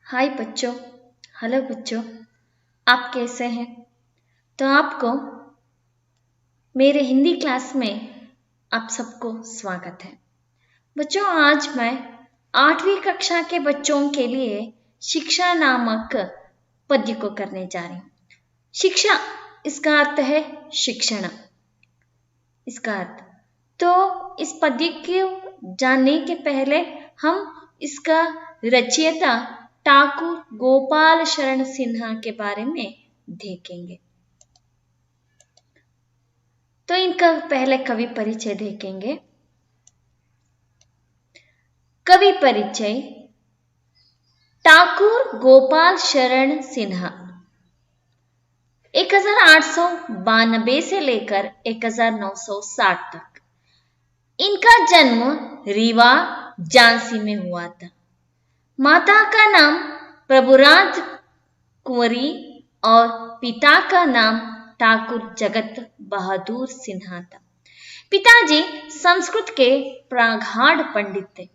हाय बच्चों। हेलो बच्चों, आप कैसे हैं? तो आपको मेरे हिंदी क्लास में आप सबको स्वागत है। बच्चों, आज मैं 8वीं कक्षा के बच्चों के लिए शिक्षा नामक पद्य को करने जा रही हूँ। शिक्षा, इसका अर्थ है शिक्षण। इसका अर्थ तो इस पद्य को जानने के पहले हम इसका रचयिता ठाकुर गोपाल शरण सिन्हा के बारे में देखेंगे। तो इनका पहले कवि परिचय देखेंगे। कवि परिचय: ठाकुर गोपाल शरण सिन्हा 1892 से लेकर 1960 तक। इनका जन्म रीवा, झांसी में हुआ था। माता का नाम प्रभुराज कुंवरी और पिता का नाम ठाकुर जगत बहादुर सिन्हा था। पिताजी संस्कृत के प्रगाढ़ पंडित थे।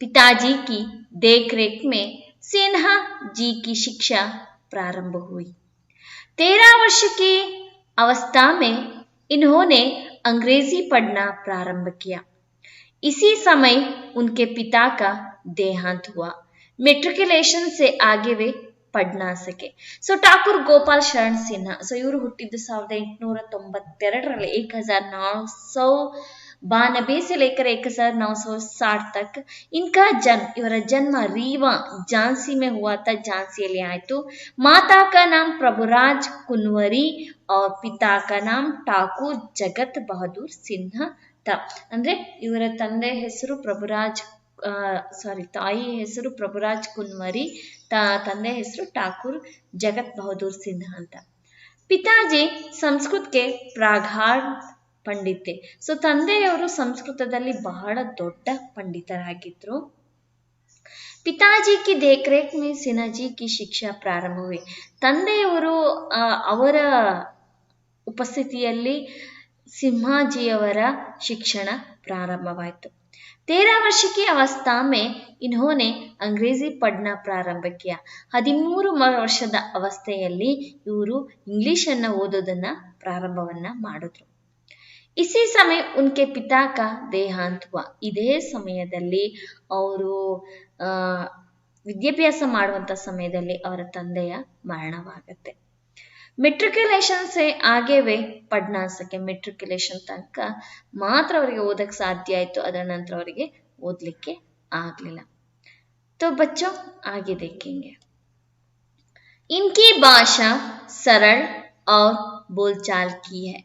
पिताजी की देखरेख में सिन्हा जी की शिक्षा प्रारंभ हुई। 13 वर्ष की अवस्था में इन्होंने अंग्रेजी पढ़ना प्रारंभ किया। इसी समय उनके पिता का देहांत हुआ। मेट्रिकुलेशन से आगे वे पढ़ ना सके। ಸೊ ಠಾಕೂರ್ ಗೋಪಾಲ್ ಶರಣ್ ಸಿನ್ಹಾ ಇವರು ಹುಟ್ಟಿದ್ದು 1892 1492 से लेकर 1960 तक। इनका जन्म ಇವರ जन्म रीवा, झांसी में हुआ था। झांसिಯಲ್ಲಿ ಆಯಿತು। माता का नाम प्रभुराज कुंवरी और पिता का नाम ठाकुर जगत बहादुर सिन्हा था। ಅಂದ್ರೆ ಇವರ ತಂದೆ ಹೆಸರು ಪ್ರಭುರಾಜ್ ತಾಯಿ ಹೆಸರು ಪ್ರಭುರಾಜ್ ಕುನ್ವರಿ, ತಂದೆ ಹೆಸರು ಠಾಕೂರ್ ಜಗತ್ ಬಹದ್ದೂರ್ ಸಿನ್ಹಾ ಅಂತ. ಪಿತಾಜಿ ಸಂಸ್ಕೃತಕ್ಕೆ ಪ್ರಗಾಢ ಪಂಡಿತೆ. ತಂದೆಯವರು ಸಂಸ್ಕೃತದಲ್ಲಿ ಬಹಳ ದೊಡ್ಡ ಪಂಡಿತರಾಗಿದ್ರು. ಪಿತಾಜಿ ಕಿ ದೇಖರೇಖ್ ಮೇ ಸಿನ್ಹಾಜಿ ಕಿ ಶಿಕ್ಷಾ ಪ್ರಾರಂಭ ಹುಯಿ. ತಂದೆಯವರು ಅವರ ಉಪಸ್ಥಿತಿಯಲ್ಲಿ ಸಿಂಹಾಜಿಯವರ ಶಿಕ್ಷಣ ಪ್ರಾರಂಭವಾಯಿತು। 13 वर्ष की अवस्था में इन्होंने अंग्रेजी पढ़ना प्रारंभ किया। 13 ವರ್ಷದ ಅವಸ್ಥೆಯಲ್ಲಿ ಇವರು ಇಂಗ್ಲಿಷ್ ಅನ್ನು ಓದೋದನ್ನ ಪ್ರಾರಂಭವನ್ನ ಮಾಡಿದ್ರು। इसी समय उनके पिता का देहांत हुआ। ಇದೇ ಸಮಯದಲ್ಲಿ ಅವರು ವಿದ್ಯಾಭ್ಯಾಸ ಮಾಡುವಂತ ಸಮಯದಲ್ಲಿ ಅವರ ತಂದೆಯ ಮರಣವಾಗುತ್ತೆ। मेट्रिकुलेशन से आगे वे पढ़ ना सके। मेट्रिकुलेशन तक मात्र ಅವರಿಗೆ ಓದಕ್ಕೆ ಸಾಧ್ಯ ಆಯಿತು, ಅದರ ನಂತರ ಅವರಿಗೆ ಓದಲಿಕ್ಕೆ ಆಗಲಿಲ್ಲ। तो बच्चों आगे देखेंगे। इनकी भाषा सरल और बोलचाल की है।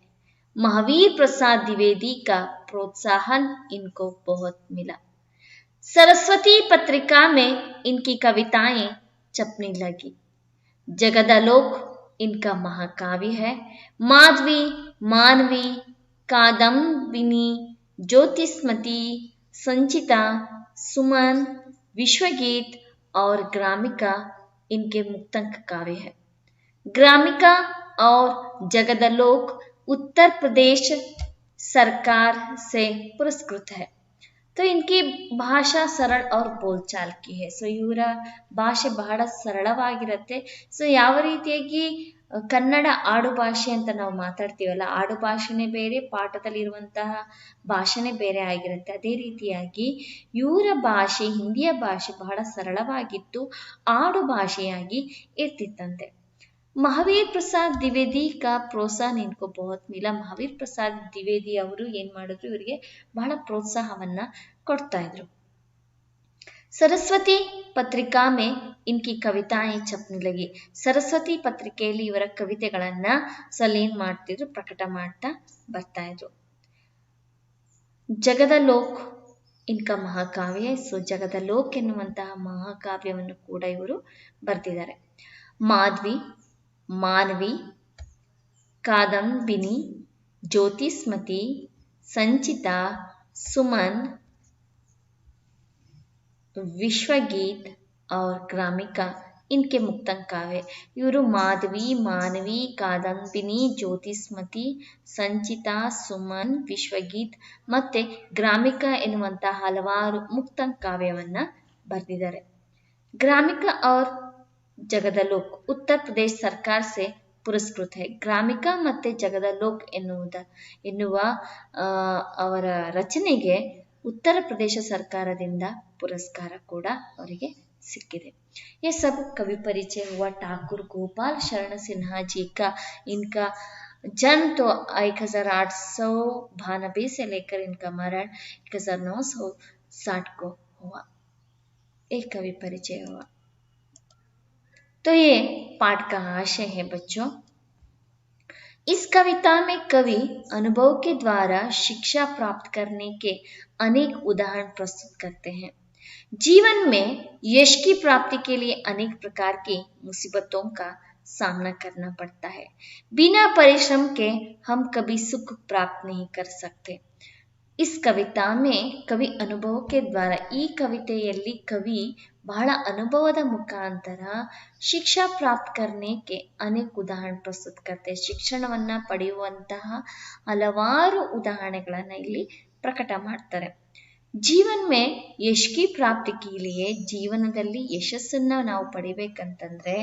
महावीर प्रसाद द्विवेदी का प्रोत्साहन इनको बहुत मिला। सरस्वती पत्रिका में इनकी कविताएं छपने लगी। जगदालोक इनका महाकाव्य है। माधवी, मानवी, कादम्बिनी, ज्योतिष्मती, संचिता, सुमन, विश्वगीत और ग्रामिका इनके मुक्तक काव्य है। ग्रामिका और जगदालोक उत्तर प्रदेश सरकार से पुरस्कृत है। तो इनकी ಭಾಷಾ ಸರಳ और बोलचाल की है। ಇವರ ಭಾಷೆ ಬಹಳ ಸರಳವಾಗಿರುತ್ತೆ। ಯಾವ ರೀತಿಯಾಗಿ ಕನ್ನಡ ಆಡು ಭಾಷೆ ಅಂತ ನಾವು ಮಾತಾಡ್ತೀವಲ್ಲ, ಆಡು ಭಾಷೆನೇ ಬೇರೆ, ಪಾಠದಲ್ಲಿ ಇರುವಂತಹ ಭಾಷೆನೇ ಬೇರೆ ಆಗಿರುತ್ತೆ। ಅದೇ ರೀತಿಯಾಗಿ ಇವರ ಭಾಷೆ, ಹಿಂದಿಯ ಭಾಷೆ ಬಹಳ ಸರಳವಾಗಿತ್ತು, ಆಡು ಭಾಷೆಯಾಗಿ ಇರ್ತಿತ್ತಂತೆ। महावीर प्रसाद द्विवेदी का प्रोत्साहन इनको बहुत मिला। महावीर प्रसाद द्विवेदी ಅವರು ಏನ್ ಮಾಡಿದ್ರು, ಇವರಿಗೆ ಬಹಳ ಪ್ರೋತ್ಸಾಹವನ್ನ ಕೊಡ್ತಾ ಇದ್ರು। सरस्वती पत्रिका में इनकी कविताएं छपने लगी। सरस्वती ಪತ್ರಿಕೆಯಲ್ಲಿ ಇವರ ಕವಿತೆಗಳನ್ನ ಏನ್ ಮಾಡ್ತಿದ್ರು, ಪ್ರಕಟ ಮಾಡ್ತಾ ಬರ್ತಾ ಇದ್ರು। ಜಗದಾಲೋಕ್ इनका महाकाव्य। ಜಗದಾಲೋಕ್ ಎನ್ನುವಂತಹ ಮಹಾಕಾವ್ಯವನ್ನು ಕೂಡ ಇವರು ಬರೆದಿದ್ದಾರೆ। ಮಾಧವಿ, मानवी, कादम्बिनी, ज्योतिष्मती, संचिता, सुमन, विश्वगीत और ग्रामिका इनके मुक्तक काव्य। इವರು ಮಾಧವಿ, ಮಾನವಿ, ಕಾದಂಬಿನಿ, ಜ್ಯೋತಿಷ್ಮತಿ, ಸಂಚಿತಾ, ಸುಮನ್, ವಿಶ್ವಗೀತ್ ಮತ್ತೆ ಗ್ರಾಮಿಕ ಎನ್ನುವಂತಹ ಹಲವಾರು ಮುಕ್ತಕ ಕಾವ್ಯವನ್ನ ಬರೆದಿದ್ದಾರೆ। ग्रामिका और ಜಗದಲೋಕ್ उत्तर प्रदेश सरकार से ಪುರಸ್ಕೃತ है ಗ್ರಾಮಿಕಾ ಮತ್ತೆ ಜಗದಲೋಕ್ ಎನ್ನುವ ಅವರ ರಚನೆಗೆ ಉತ್ತರ ಪ್ರದೇಶ ಸರ್ಕಾರದಿಂದ ಪುರಸ್ಕಾರ ಕೂಡ ಅವರಿಗೆ सिक्किದೆ। ये सब कवि परिचय हुआ ठाकुर गोपाल शरण सिन्हा जी का। इनका जन्म तो 1892 से लेकर इनका मरण 1960 को हुआ। एक कवि परिचय हुआ। तो ये पाठ का आशय है बच्चों। इस कविता में कवि अनुभव के द्वारा शिक्षा प्राप्त करने के अनेक उदाहरण प्रस्तुत करते हैं। जीवन में यश की प्राप्ति के लिए अनेक प्रकार की मुसीबतों का सामना करना पड़ता है। बिना परिश्रम के हम कभी सुख प्राप्त नहीं कर सकते। इस कविता में कवि अनुभव के द्वारा ಈ ಕವಿತೆಯಲ್ಲಿ ಕವಿ ಬಹಳ ಅನುಭವದ ಮುಖಾಂತರ ಶಿಕ್ಷಾ ಪ್ರಾಪ್ತ करने ಅನೇಕ ಉದಾಹರಣೆ ಪ್ರಸ್ತುತ करते ಶಿಕ್ಷಣವನ್ನ ಪಡೆಯುವಂತಹ ಹಲವಾರು ಉದಾಹರಣೆಗಳನ್ನು ಇಲ್ಲಿ ಪ್ರಕಟ ಮಾಡ್ತಾರೆ। जीवन में यश की प्राप्ति के लिए ಜೀವನದಲ್ಲಿ ಯಶಸ್ಸನ್ನ ನಾವು ಪಡಿಬೇಕಂತಂದ್ರೆ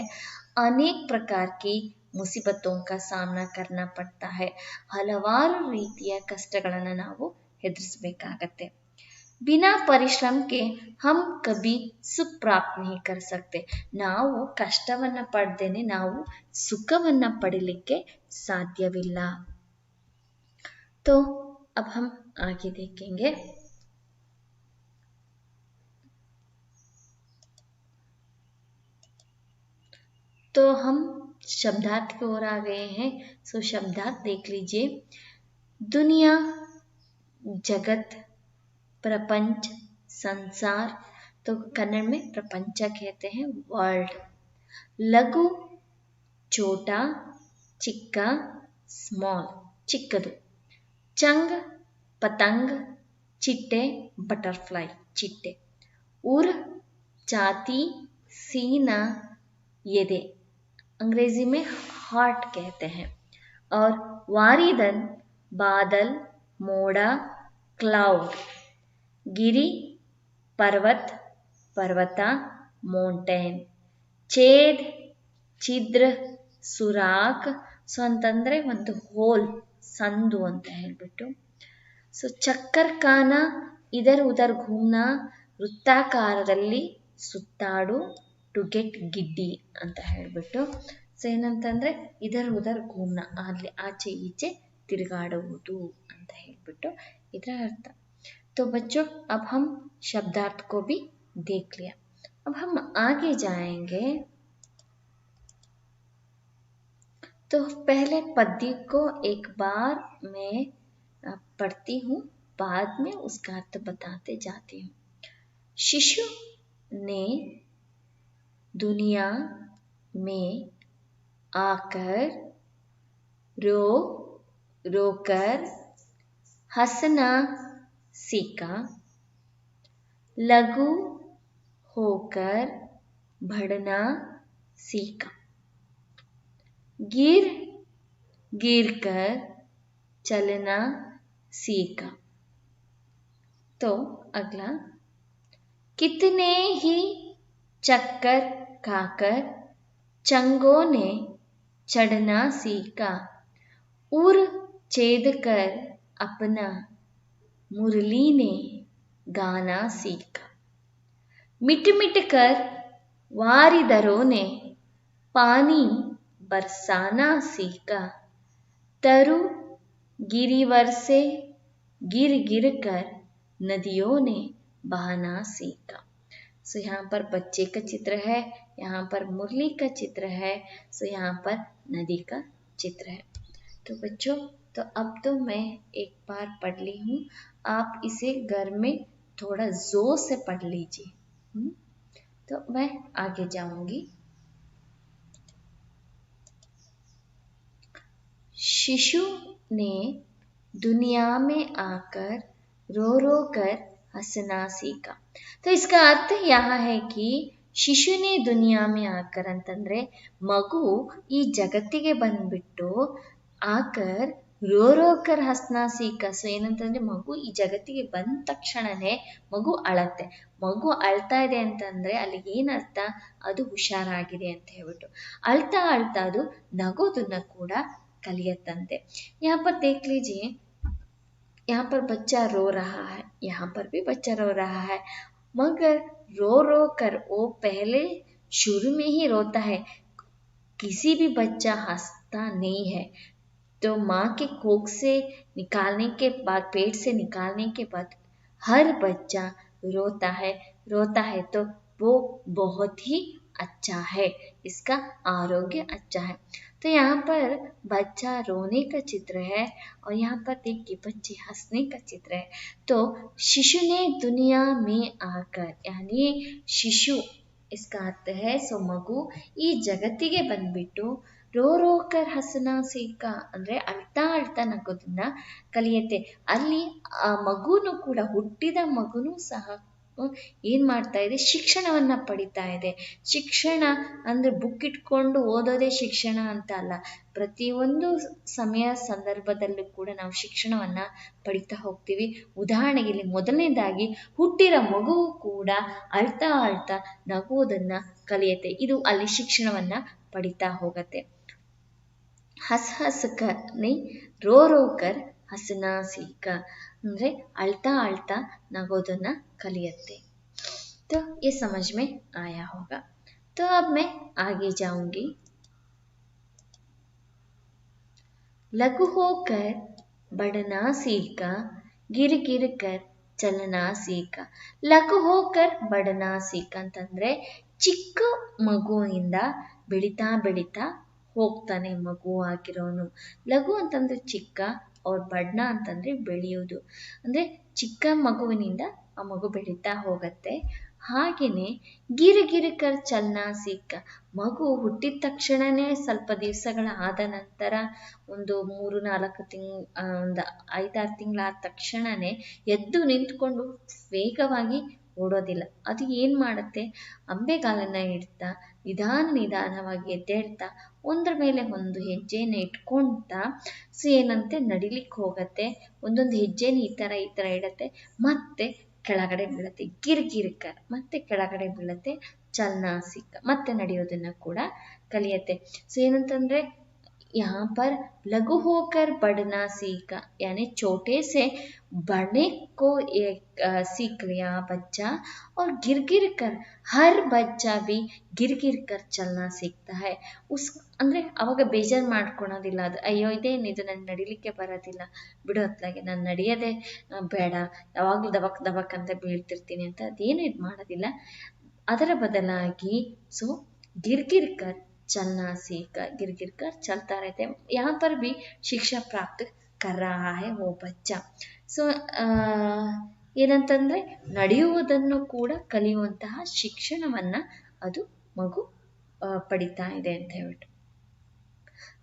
अनेक प्रकार की मुसीबतों का सामना करना पड़ता है। ಹಲವಾರು ರೀತಿಯ ಕಷ್ಟಗಳನ್ನು ನಾವು ಎದುರಿಸಬೇಕಾಗತ್ತೆ। बिना परिश्रम के हम कभी सुख प्राप्त नहीं कर सकते। ನಾವು ಕಷ್ಟವನ್ನ ಪಡೆದೇನೆ ನಾವು ಸುಖವನ್ನ ಪಡಿಲಿಕ್ಕೆ ಸಾಧ್ಯವಿಲ್ಲ। तो अब हम आगे देखेंगे। तो हम शब्दार्थ की ओर आ गए हैं। सो शब्दार्थ देख लीजिए। दुनिया, जगत, प्रपंच, संसार, तो कन्नड़ में प्रपंच कहते हैं, वर्ल्ड। लघु, छोटा, चिक्का, स्मॉल, चिक्कदु। चंग, पतंग, चिट्टे, बटरफ्लाई, चिट्टे। उर, छाती, सीना, येदे, अंग्रेजी में हार्ट कहते हैं। और वारिदन, बादल, मोड़ा, क्लाउड। गिरी, पर्वत, पर्वता, मौंटेन। छेद, छिद्र, ಸುರಾಖ್। ಸೊ ಅಂತಂದ್ರೆ ಒಂದು ಹೋಲ್, ಸಂದು ಅಂತ ಹೇಳ್ಬಿಟ್ಟು। ಸೊ ಚಕ್ಕರ್ ಖಾನ, ಇದರ್ ಉದರ್ ಘೂಮ್ನಾ, ವೃತ್ತಾಕಾರದಲ್ಲಿ ಸುತ್ತಾಡು, ಟು ಗೆಟ್ ಗಿಡ್ಡಿ ಅಂತ ಹೇಳ್ಬಿಟ್ಟು। ಸೊ ಏನಂತಂದ್ರೆ ಇದರ್ ಉದರ್ ಘೂಮ್ನಾ, ಅಲ್ಲಿ ಆಚೆ ಈಚೆ ತಿರುಗಾಡುವುದು ಅಂತ ಹೇಳ್ಬಿಟ್ಟು ಇದರ ಅರ್ಥ। तो बच्चों अब हम शब्दार्थ को भी देख लिया। अब हम आगे जाएंगे। तो पहले पद्य को एक बार मैं पढ़ती हूँ, बाद में उसका अर्थ बताते जाती हूँ। शिशु ने दुनिया में आकर रो रोकर हंसना सीखा, लघु होकर बढ़ना सीखा, गिर गिर कर चलना सीखा। तो अगला, कितने ही चक्कर खाकर चंगों ने चढ़ना सीखा, उर छेद कर अपना मुरली ने गाना सीखा। मिट मिट कर वारिदरों ने पानी बरसाना सीखा, तरु गिरिवर से गिर गिर कर नदियों ने बहाना सीखा। सो यहाँ पर बच्चे का चित्र है, यहाँ पर मुरली का चित्र है, सो यहाँ पर नदी का चित्र है। तो बच्चों, तो अब तो मैं एक बार पढ़ ली हूँ, आप इसे घर में थोड़ा जोर से पढ़ लीजिए। तो मैं आगे जाऊंगी। शिशु ने दुनिया में आकर रो रो कर हंसना सीखा। तो इसका अर्थ यहाँ है कि ಶಿಶುನೇ ದುನಿಯಾ ಮೇ ಆಕರ್ ಅಂತಂದ್ರೆ ಮಗು ಈ ಜಗತ್ತಿಗೆ ಬಂದ್ಬಿಟ್ಟು ಆಕರ್ ರೋ ರೋ ಕರ್ ಹಸ್ನ ಸೀಕ. ಸೊ ಏನಂತಂದ್ರೆ ಮಗು ಈ ಜಗತ್ತಿಗೆ ಬಂದ ತಕ್ಷಣನೇ ಮಗು ಅಳತ್ತೆ. ಮಗು ಅಳ್ತಾ ಇದೆ ಅಂತಂದ್ರೆ ಅಲ್ಲಿ ಏನರ್ಥ, ಅದು ಹುಷಾರಾಗಿದೆ ಅಂತ ಹೇಳ್ಬಿಟ್ಟು. ಅಳ್ತಾ ಅಳ್ತಾ ಅದು ನಗೋದನ್ನ ಕೂಡ ಕಲಿಯತ್ತಂತೆ. यहाँ पर देख लीजिए, यहाँ पर बच्चा रो रहा है, यहाँ पर भी बच्चा रो रहा है, मगर रो रो कर वो पहले शुरू में ही रोता है, किसी भी बच्चा हंसता नहीं है। तो माँ के कोख से निकालने के बाद, पेट से निकालने के बाद हर बच्चा रोता है तो वो बहुत ही अच्छा है, इसका आरोग्य अच्छा है। तो यहाँ पर बच्चा रोने का चित्र है और यहाँ पर देखिए बच्चे हंसने का चित्र है। तो शिशु ने दुनिया में आकर, यानी शिशु इसका अर्थ है सो मगु ಈ ಜಗತ್ತಿಗೆ ಬಂದ್ಬಿಟ್ಟು ರೋ ರೋ ಕರ್ ಹಸನ ಸೀಕ ಅಂದ್ರೆ ಅಳ್ತಾ ಅಳ್ತಾ ನಗೋದನ್ನ ಕಲಿಯತ್ತೆ. ಅಲ್ಲಿ ಆ ಮಗುನು ಕೂಡ, ಹುಟ್ಟಿದ ಮಗುನು ಸಹ ಏನ್ ಮಾಡ್ತಾ ಇದೆ, ಶಿಕ್ಷಣವನ್ನ ಪಡಿತಾ ಇದೆ. ಶಿಕ್ಷಣ ಅಂದ್ರೆ ಬುಕ್ ಇಟ್ಕೊಂಡು ಓದೋದೇ ಶಿಕ್ಷಣ ಅಂತ ಅಲ್ಲ, ಪ್ರತಿಯೊಂದು ಸಮಯ ಸಂದರ್ಭದಲ್ಲೂ ಕೂಡ ನಾವು ಶಿಕ್ಷಣವನ್ನ ಪಡಿತಾ ಹೋಗ್ತೀವಿ. ಉದಾಹರಣೆಗೆ ಇಲ್ಲಿ ಮೊದಲನೇದಾಗಿ ಹುಟ್ಟಿರೋ ಮಗುವು ಕೂಡ ಅಳ್ತಾ ಅಳ್ತಾ ನಗುವುದನ್ನ ಕಲಿಯತ್ತೆ. ಇದು ಅಲ್ಲಿ ಶಿಕ್ಷಣವನ್ನ ಪಡಿತಾ ಹೋಗತ್ತೆ. ಹಸ್ ಹಸ್ ಕರ್ नहीं रो रो कर हंसना सीखा ಅಂದ್ರೆ ಅಳ್ತಾ ಅಳ್ತಾ ನಗೋದನ್ನ ಕಲಿಯತ್ತೆ. तो ये समझ में आया होगा। तो अब मैं आगे जाऊंगी। लघु होकर बढ़ना सीखा, गिर गिर कर ಚಲನಾ ಸೀಕ. ಲಘು ಹೋಕರ್ ಬಡನಾ ಸೀಕ ಅಂತಂದ್ರೆ ಚಿಕ್ಕ ಮಗುವಿಂದ ಬೆಳಿತಾ ಬೆಳಿತಾ ಹೋಗ್ತಾನೆ ಮಗು ಆಗಿರೋನು. ಲಘು ಅಂತಂದ್ರೆ ಚಿಕ್ಕ, ಅವ್ರ ಬಣ್ಣ ಅಂತಂದ್ರೆ ಬೆಳೆಯೋದು. ಅಂದ್ರೆ ಚಿಕ್ಕ ಮಗುವಿನಿಂದ ಆ ಮಗು ಬೆಳೀತಾ ಹೋಗತ್ತೆ. ಹಾಗೇನೆ ಗಿರ ಗಿರಕರ್ ಚಲನಾ ಸೀಕ, ಮಗು ಹುಟ್ಟಿದ ತಕ್ಷಣನೇ ಸ್ವಲ್ಪ ದಿವಸಗಳ ಆದ ನಂತರ ಒಂದು 3-4 ಒಂದು 5-6 ತಿಂಗಳಾದ ತಕ್ಷಣನೇ ಎದ್ದು ನಿಂತ್ಕೊಂಡು ವೇಗವಾಗಿ ಓಡೋದಿಲ್ಲ. ಅದು ಏನ್ ಮಾಡುತ್ತೆ, ಅಂಬೆಗಾಲನ್ನ ಇಡ್ತಾ ನಿಧಾನವಾಗಿ ಎದ್ದೇಳ್ತಾ ಒಂದ್ರ ಮೇಲೆ ಒಂದು ಹೆಜ್ಜೆನ ಇಟ್ಕೊಂತಾ ಏನಂತೆ ನಡಿಲಿಕ್ಕೆ ಹೋಗತ್ತೆ. ಒಂದೊಂದು ಹೆಜ್ಜೆನ ಈ ತರ ಇಡತ್ತೆ, ಮತ್ತೆ ಕೆಳಗಡೆ ಬೀಳತ್ತೆ. ಗಿರ್ಗಿರ್ಕರ್ ಮತ್ತೆ ಕೆಳಗಡೆ ಬೀಳತ್ತೆ. ಚಲನಾ ಸಿಕ್ಕ ಮತ್ತೆ ನಡೆಯೋದನ್ನ ಕೂಡ ಕಲಿಯತ್ತೆ. ಸೊ ಏನಂತಂದ್ರೆ यहाँ पर लघु होकर बढ़ना सीखा, यानी छोटे से बढ़ने को एक सीख लिया बच्चा, और गिर गिर कर हर बच्चा भी गिर गिर कर चलना सीखता है। उस ಅಂದರೆ ಅವಾಗ ಬೇಜಾರು ಮಾಡ್ಕೊಳೋದಿಲ್ಲ. ಅದು ಅಯ್ಯೋ ಇದೇನಿದು ನನಗೆ ನಡಿಲಿಕ್ಕೆ ಬರೋದಿಲ್ಲ ಬಿಡು, ಹೊತ್ಲಾಗೆ ನಾನು ನಡೆಯೋದೇ ಬೇಡ, ಯಾವಾಗಲೂ ದಬಕ್ ದಬಕ್ ಅಂತ ಬೀಳ್ತಿರ್ತೀನಿ ಅಂತ ಅದೇನು ಇದು ಮಾಡೋದಿಲ್ಲ. ಅದರ ಬದಲಾಗಿ ಸೊ ಗಿರ್ ಗಿರ್ ಕರ್ चलना सीख, गिर गिर कर चलता रहता है। यहाँ पर भी शिक्षा प्राप्त कर रहा है वो बच्चा। ಸೊ ಏನಂತಂದ್ರೆ ನಡೆಯುವುದನ್ನು ಕೂಡ ಕಲಿಯುವಂತಹ ಶಿಕ್ಷಣವನ್ನ ಅದು ಮಗು ಪಡಿತಾ ಇದೆ ಅಂತ ಹೇಳ್ಬಿಟ್ಟು.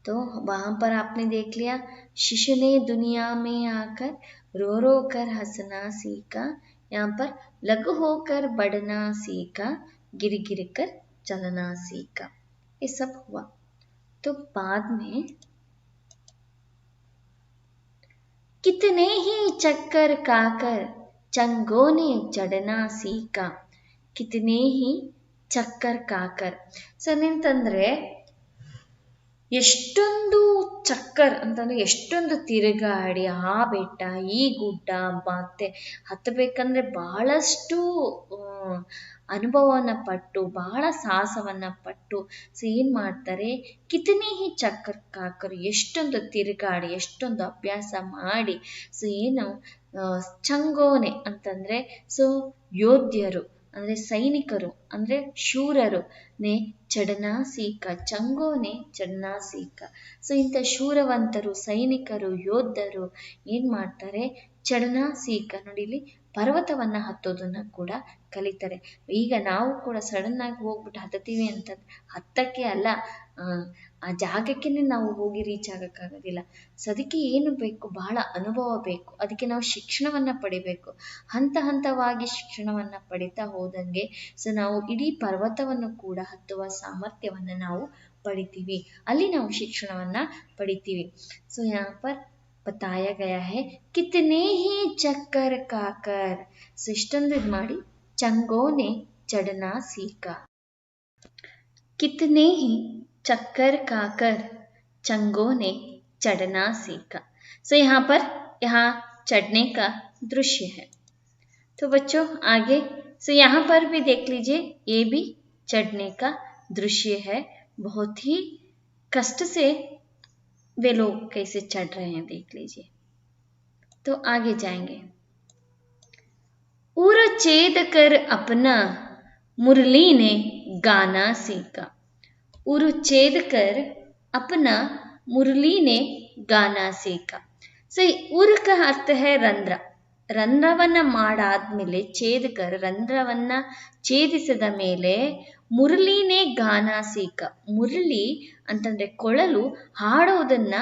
तो वहाँ पर आपने देख लिया, शिशु ने दुनिया में आकर रो रो कर हंसना सीखा, यहाँ पर लघु होकर बढ़ना सीखा, गिर गिर कर चलना सीखा, ये सब हुआ। तो बाद में कितने ही चक्कर खाकर चंगों ने चढ़ना सीखा, कितने ही चक्कर खाकर. ಸೊ ನಿಂತಂದ್ರೆ ಎಷ್ಟೊಂದು ಚಕ್ಕರ್ ಅಂತಂದ್ರೆ ಎಷ್ಟೊಂದು ತಿರುಗಾಡಿ ಆ ಬೆಟ್ಟ ಈ ಗುಡ್ಡ ಮತ್ತೆ ಹತ್ತಬೇಕಂದ್ರೆ ಬಹಳಷ್ಟು ಅನುಭವವನ್ನು ಪಟ್ಟು ಬಹಳ ಸಾಹಸವನ್ನ ಪಟ್ಟು ಸೊ ಏನ್ ಮಾಡ್ತಾರೆ, ಕಿತನೆ ಹಿ ಚಕ್ಕರ್ ಕಾಕರು, ಎಷ್ಟೊಂದು ತಿರುಗಾಡಿ ಎಷ್ಟೊಂದು ಅಭ್ಯಾಸ ಮಾಡಿ ಸೊ ಏನು ಚಂಗೋನೆ ಅಂತಂದ್ರೆ ಸೊ ಯೋಧ್ಯರು ಅಂದ್ರೆ ಸೈನಿಕರು ಅಂದ್ರೆ ಶೂರರು ನೇ ಚಡನಾ ಸೀಕ, ಚಂಗೋನೆ ಚಡನಾ ಸೀಕ. ಸೊ ಇಂಥ ಶೂರವಂತರು ಸೈನಿಕರು ಯೋಧರು ಏನ್ ಮಾಡ್ತಾರೆ, ಚಡನಾ ಸೀಕ ನೋಡಿ ಇಲ್ಲಿ ಪರ್ವತವನ್ನ ಹತ್ತೋದನ್ನ ಕೂಡ ಕಲಿತಾರೆ. ಈಗ ನಾವು ಕೂಡ ಸಡನ್ ಆಗಿ ಹೋಗ್ಬಿಟ್ಟು ಹತ್ತೀವಿ ಅಂತ ಹತ್ತಕ್ಕೆ ಅಲ್ಲ, ಆ ಜಾಗಕ್ಕೇನೆ ನಾವು ಹೋಗಿ ರೀಚ್ ಆಗಕ್ಕಾಗೋದಿಲ್ಲ. ಸೊ ಅದಕ್ಕೆ ಏನು ಬೇಕು, ಬಹಳ ಅನುಭವ ಬೇಕು. ಅದಕ್ಕೆ ನಾವು ಶಿಕ್ಷಣವನ್ನ ಪಡಿಬೇಕು. ಹಂತ ಹಂತವಾಗಿ ಶಿಕ್ಷಣವನ್ನ ಪಡಿತಾ ಹೋದಂಗೆ ಸೊ ನಾವು ಇಡೀ ಪರ್ವತವನ್ನು ಕೂಡ ಹತ್ತುವ ಸಾಮರ್ಥ್ಯವನ್ನ ನಾವು ಪಡಿತೀವಿ, ಅಲ್ಲಿ ನಾವು ಶಿಕ್ಷಣವನ್ನ ಪಡಿತೀವಿ. ಸೊ यहाँ पर बताया गया है कितने ही चक्कर काकर ಸೊ ಇಷ್ಟೊಂದು ಇದು ಮಾಡಿ ಚಂಗೋನೆ चढ़ना सीखा कितने ही चक्कर खाकर चंगों ने चढ़ना सीखा सो यहाँ चढ़ने का दृश्य है। तो बच्चों आगे सो यहाँ पर भी देख लीजिए ये भी चढ़ने का दृश्य है। बहुत ही कष्ट से वे लोग कैसे चढ़ रहे हैं देख लीजिए। तो आगे जाएंगे। उर छेद कर अपना मुरली ने गाना सीखा उर छेद कर अपना मुरली ने गाना सीखा ಸೊ ಉರ್ का अर्थ है ರಂಧ್ರ ರಂಧ್ರವನ್ನ ಮಾಡಾದ್ಮೇಲೆ ಛೇದಕರ್ ರಂಧ್ರವನ್ನ ಛೇದಿಸಿದ ಮೇಲೆ ಮುರಳಿನೇ ಗಾನ ಸೀಕ ಮುರಳಿ ಅಂತಂದ್ರೆ ಕೊಳಲು ಹಾಡೋದನ್ನ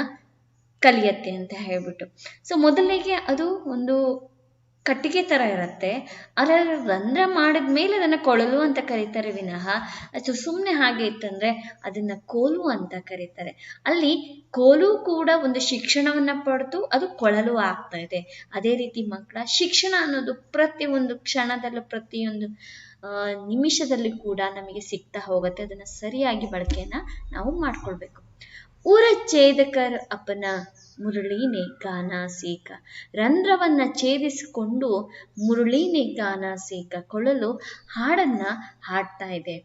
ಕಲಿಯತ್ತೆ ಅಂತ ಹೇಳ್ಬಿಟ್ಟು ಸೊ ಮೊದಲಿಗೆ ಅದು ಒಂದು ಕಟ್ಟಿಗೆ ತರ ಇರುತ್ತೆ ಅದರ ರಂಧ್ರ ಮಾಡಿದ್ಮೇಲೆ ಅದನ್ನ ಕೊಳಲು ಅಂತ ಕರೀತಾರೆ ವಿನಃ ಅದು ಸುಮ್ಮನೆ ಹಾಗೆ ಇತ್ತಂದ್ರೆ ಅದನ್ನ ಕೋಲು ಅಂತ ಕರೀತಾರೆ ಅಲ್ಲಿ ಕೋಲು ಕೂಡ ಒಂದು ಶಿಕ್ಷಣವನ್ನ ಪಡೆದು ಅದು ಕೊಳಲು ಆಗ್ತಾ ಇದೆ ಅದೇ ರೀತಿ ಮಕ್ಕಳ ಶಿಕ್ಷಣ ಅನ್ನೋದು ಪ್ರತಿಯೊಂದು ಕ್ಷಣದಲ್ಲೂ ಪ್ರತಿಯೊಂದು ನಿಮಿಷದಲ್ಲಿ ಕೂಡ ನಮಗೆ ಸಿಗ್ತಾ ಹೋಗುತ್ತೆ ಅದನ್ನ ಸರಿಯಾಗಿ ಬಳಕೆಯನ್ನ ನಾವು ಮಾಡ್ಕೊಳ್ಬೇಕು ಉರ ಛೇದಕರ್ ಅಪನ ಮುರಳಿನೇ ಗಾನ ಸೀಕ ರಂಧ್ರವನ್ನ ಛೇದಿಸಿಕೊಂಡು ಮುರಳಿನೇ ಗಾನ ಸೀಕ ಕೊಳಲು ಹಾಡನ್ನ ಹಾಡ್ತಾ ಇದೆ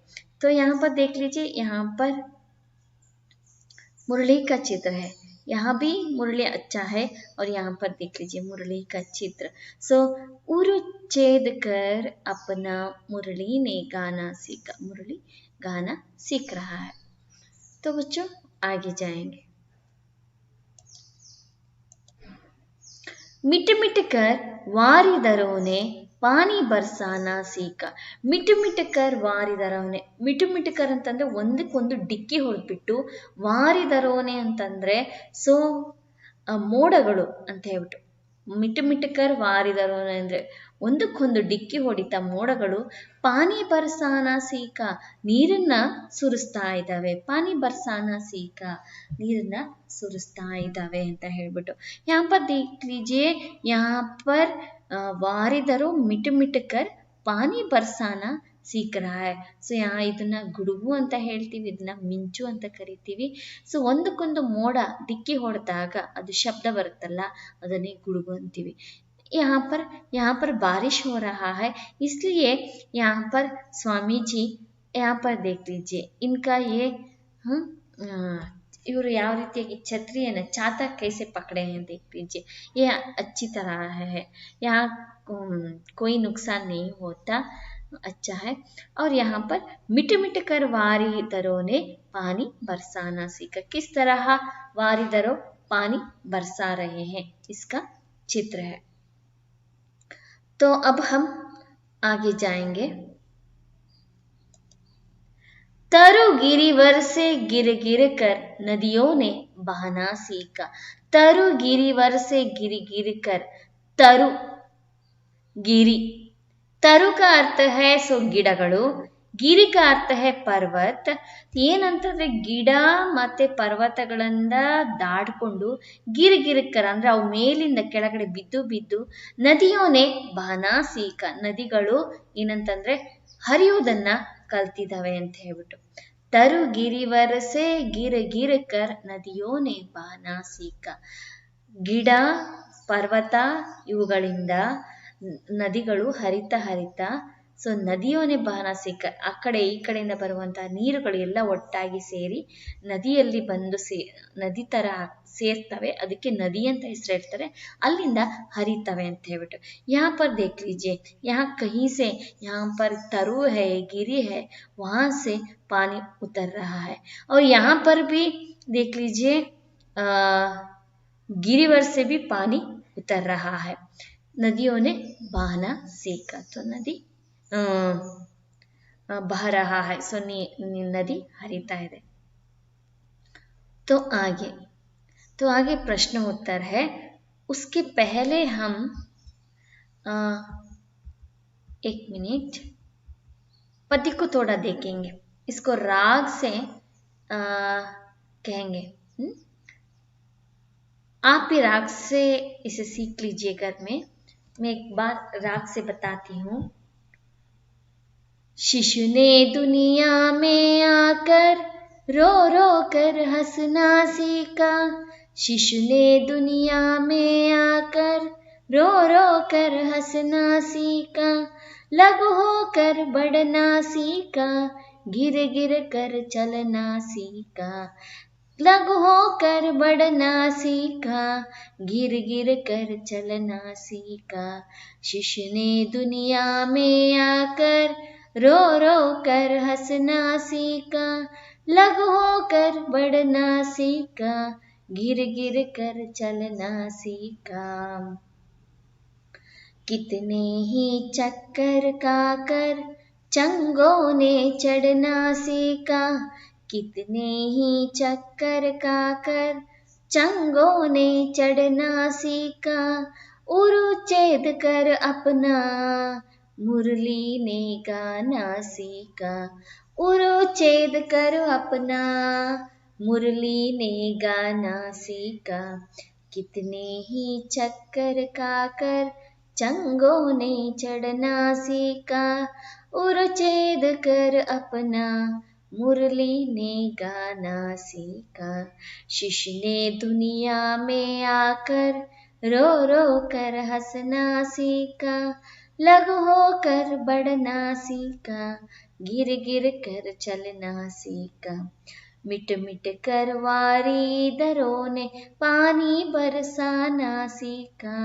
तो यहाँ पर देख लीजिए यहाँ पर मुरली का चित्र है यहाँ भी मुरली अच्छा है और यहाँ पर देख लीजिए मुरली का चित्र सो उर छेद कर अपना मुरली ने गाना सीखा मुरली गाना सीख रहा है। तो बच्चों आगे जाएंगे। मिट मिट कर वारिदरों ने पानी बरसाना सीखा ಮಿಟ್ ಮಿಟ್ ಕರ್ ವಾರಿದರೋನೆ ಮಿಟ್ ಮಿಟ್ ಕರ್ ಅಂತಂದ್ರೆ ಒಂದಕ್ಕೊಂದು ಡಿಕ್ಕಿ ಹೊಡೆದ್ಬಿಟ್ಟು ವಾರಿದರೋನೆ ಅಂತಂದ್ರೆ ಸೊ ಮೋಡಗಳು ಅಂತ ಹೇಳ್ಬಿಟ್ಟು ಮಿಟ್ ಮಿಟ್ ಕರ್ ವಾರಿದರೋನೆ ಅಂದ್ರೆ ಒಂದಕ್ಕೊಂದು ಡಿಕ್ಕಿ ಹೊಡಿತಾ ಮೋಡಗಳು ಪಾನಿ ಬರ್ಸಾನ ಸೀಕ ನೀರನ್ನ ಸುರಿಸ್ತಾ ಇದ್ದಾವೆ ಪಾನಿ ಬರ್ಸಾನ ಸೀಕ ನೀರನ್ನ ಸುರಿಸ್ತಾ ಇದ್ದಾವೆ ಅಂತ ಹೇಳ್ಬಿಟ್ಟು यहाँ पर देख लीजिए यहाँ पर ವಾರಿದರು ಮಿಟ್ ಮಿಟ್ ಕರ್ ಪಾನಿ ಬರ್ಸಾನ सीख रहा है ಸೊ ಇದನ್ನ ಗುಡುಗು ಅಂತ ಹೇಳ್ತೀವಿ ಇದನ್ನ ಮಿಂಚು ಅಂತ ಕರಿತೀವಿ ಸೊ ಒಂದಕ್ಕೊಂದು ಮೋಡ ಡಿಕ್ಕಿ ಹೊಡೆದಾಗ ಅದು ಶಬ್ದ ಬರುತ್ತಲ್ಲ ಅದನ್ನೇ ಗುಡುಗು ಅಂತೀವಿ। यहाँ पर बारिश हो रहा है इसलिए यहाँ पर स्वामी जी यहाँ पर देख लीजिए इनका ये इವರು ಯಾವ ರೀತಿಯಾಗಿ ಛತ್ರಿಯನ್ನು ಛಾತಾ कैसे पकड़े हैं देख लीजिए ये अच्छी तरह है यहाँ कोई नुकसान नहीं होता अच्छा है। और यहाँ पर मिट मिट कर वारिदरों ने पानी बरसाना सीखा किस तरह वारिदरों पानी बरसा रहे हैं इसका चित्र है। तो अब हम आगे जाएंगे। तरु गिरिवर से गिर गिर कर नदियों ने बहना सीखा तरु गिरिवर से गिर गिर कर तरु गिरी तरु का अर्थ है सो ಗಿಡಗಳು ಗಿರಿ का अर्थ है पर्वत ಏನಂತಂದ್ರೆ ಗಿಡ ಮತ್ತೆ ಪರ್ವತಗಳಿಂದ ದಾಡ್ಕೊಂಡು ಗಿರಿಗಿರಿಕರ ಅಂದ್ರೆ ಅವು ಮೇಲಿಂದ ಕೆಳಗಡೆ ಬಿದ್ದು ಬಿದ್ದು ನದಿಯೋನೆ ಬಹನಾ ಸೀಕ ನದಿಗಳು ಏನಂತಂದ್ರೆ ಹರಿಯುವುದನ್ನ ಕಲ್ತಿದ್ದಾವೆ ಅಂತ ಹೇಳ್ಬಿಟ್ಟು ತರು ಗಿರಿವರಸೆ ಗಿರ ಗಿರಕರ್ ನದಿಯೋನೆ ಬಹನಾ ಸೀಕ ಗಿಡ ಪರ್ವತ ಇವುಗಳಿಂದ ನದಿಗಳು ಹರಿತಾ ಹರಿತಾ ಸೊ ನದಿಯೋನೆ ಬಹನ ಸಿಕ್ಕ ಆ ಕಡೆ ಈ ಕಡೆಯಿಂದ ಬರುವಂತಹ ನೀರುಗಳು ಎಲ್ಲ ಒಟ್ಟಾಗಿ ಸೇರಿ ನದಿಯಲ್ಲಿ ಬಂದು ನದಿ ತರ ಸೇರ್ತವೆ ಅದಕ್ಕೆ ನದಿ ಅಂತ ಹೆಸರು ಇರ್ತಾರೆ ಅಲ್ಲಿಂದ ಹರಿತವೆ ಅಂತ ಹೇಳ್ಬಿಟ್ಟು यहाँ पर देख लीजिए यहाँ कहीं से यहाँ पर तरु है गिरी है वहां से पानी उतर रहा है और यहाँ पर भी देख लीजिए गिरिवर से भी पानी उतर रहा है नदियों ने बहना सीखा तो नदी बह रहा है सो नदी हरिता है। तो आगे प्रश्न उत्तर है उसके पहले हम एक मिनट पति को थोड़ा देखेंगे इसको राग से कहेंगे आप भी राग से इसे सीख लीजिए घर में। मैं एक बार राग से बताती हूँ। शिशु ने दुनिया में आकर रो रो कर हंसना सीखा। शिशु ने दुनिया में आकर रो रो कर हंसना सीखा। लघु होकर बढ़ना सीखा, गिर गिर कर चलना सीखा। लघु होकर बढ़ना सीखा, गिर गिर कर चलना सीखा। शिशु ने दुनिया में आकर रो रो कर हंसना सीखा। लघु होकर बढ़ना सीखा, गिर गिर कर चलना सीखा। कितने ही चक्कर काकर चंगों ने चढ़ना सीखा। कितने ही चक्कर काकर चंगों ने चढ़ना सीखा। उरु छेद कर अपना मुरली ने गाना सीखा। उरु छेद कर अपना मुरली ने गाना सीखा। कितने ही चक्कर काकर चंगों ने चढ़ना सीखा। उरु छेद कर अपना मुरली ने गाना सीखा। शिशु ने दुनिया में आकर रो रो कर हंसना सीखा। लघु होकर बढ़ना सीखा, गिर गिर कर चलना सीखा। मिट मिट कर वारिंदरों ने पानी बरसाना सीखा।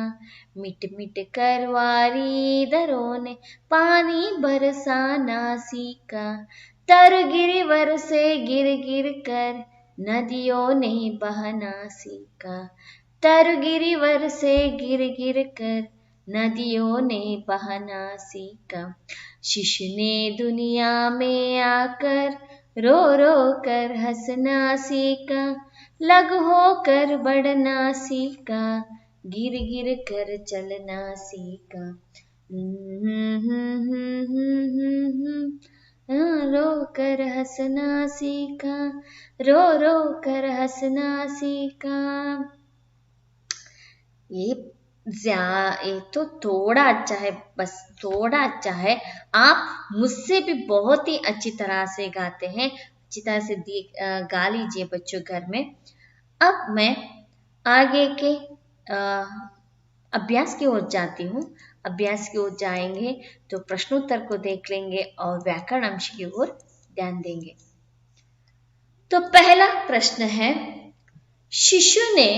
मिट मिट कर वारिंदरों ने पानी बरसाना सीखा। तर गिरिवर से गिर गिर कर नदियों ने बहना सीखा। तर गिरिवर से गिर गिर कर नदियों ने बहना सीखा। शिशु ने दुनिया में आकर रो रो कर हंसना सीखा। लघु होकर बढ़ना सीखा, गिर गिर कर चलना सीखा। रो कर हंसना सीखा, रो रो कर हंसना सीखा। ये तो थोड़ा अच्छा है, बस थोड़ा अच्छा है। आप मुझसे भी बहुत ही अच्छी तरह से गाते हैं, अच्छी तरह से गा लीजिए बच्चों घर में। अब मैं आगे के अभ्यास की ओर जाती हूँ। अभ्यास की ओर जाएंगे तो प्रश्नोत्तर को देख लेंगे और व्याकरण अंश की ओर ध्यान देंगे। तो पहला प्रश्न है, शिशु ने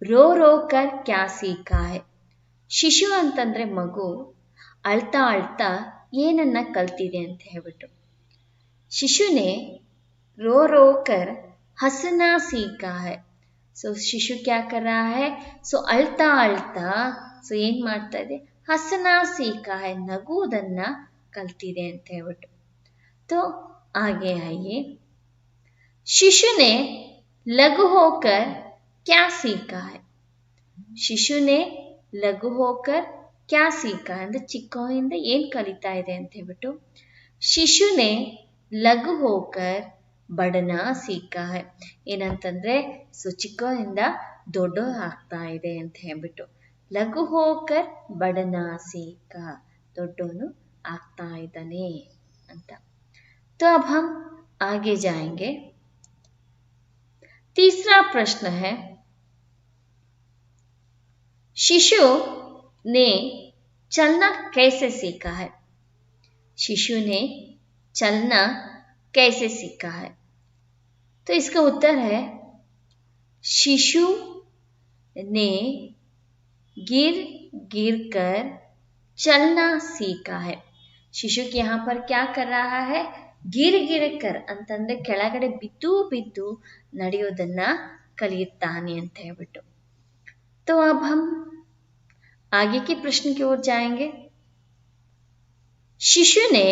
रो रो कर क्या सीखा है? ಶಿಶು ಅಂತಂದ್ರೆ ಮಗು ಅಳ್ತಾ ಅಳ್ತಾ ಏನನ್ನ ಕಲ್ತಿದೆ ಅಂತ ಹೇಳ್ಬಿಟ್ಟು. ಶಿಶುನೆ रो रो कर हंसना सीखा है. ಸೊ ಶಿಶು क्या कर रहा है? ಸೊ ಅಳ್ತಾ ಅಳ್ತಾ ಸೊ ಏನ್ ಮಾಡ್ತಾ ಇದೆ? ಹಸನಾ सीखा है, ನಗುವುದನ್ನ ಕಲ್ತಿದೆ ಅಂತ ಹೇಳ್ಬಿಟ್ಟು. तो आगे आइए, शिशु ने लघु होकर क्या सीखा है? ಶಿಶು ने ಲಘು ಹೋಕರ್ ಕ್ಯಾ ಸೀಖಾ ಅಂದ್ರೆ ಚಿಕ್ಕವನಿಂದ ಏನ್ ಕಲಿತಾ ಇದೆ ಅಂತ ಹೇಳ್ಬಿಟ್ಟು. ಶಿಶುನೆ ಲಘು ಹೋಕರ್ ಬಡನಾ ಸೀಖಾ ಹೈ, ಏನಂತಂದ್ರೆ ಸೊ ಚಿಕ್ಕವನಿಂದ ದೊಡ್ಡ ಆಗ್ತಾ ಇದೆ ಅಂತ ಹೇಳ್ಬಿಟ್ಟು. ಲಘು ಹೋಕರ್ ಬಡನಾ ಸೀಖಾ, ದೊಡ್ಡವನು ಆಗ್ತಾ ಇದ್ದಾನೆ ಅಂತ. तो अब हम आगे जाएंगे. तीसरा प्रश्न है, शिशु ने चलना कैसे सीखा है? शिशु ने चलना कैसे सीखा है? तो इसका उत्तर है, शिशु ने गिर गिर कर चलना सीखा है. शिशु यहाँ पर क्या कर रहा है? गिर गिर कर ಅಂತಂದ್ರೆ ಕೆಳಗಡೆ ಬಿದ್ದು ಬಿದ್ದು ನಡೆಯೋದನ್ನ ಕಲಿಯುತ್ತಾನೆ ಅಂತ ಹೇಳ್ಬಿಟ್ಟು. तो अब हम आगे के प्रश्न की ओर जाएंगे. शिशु ने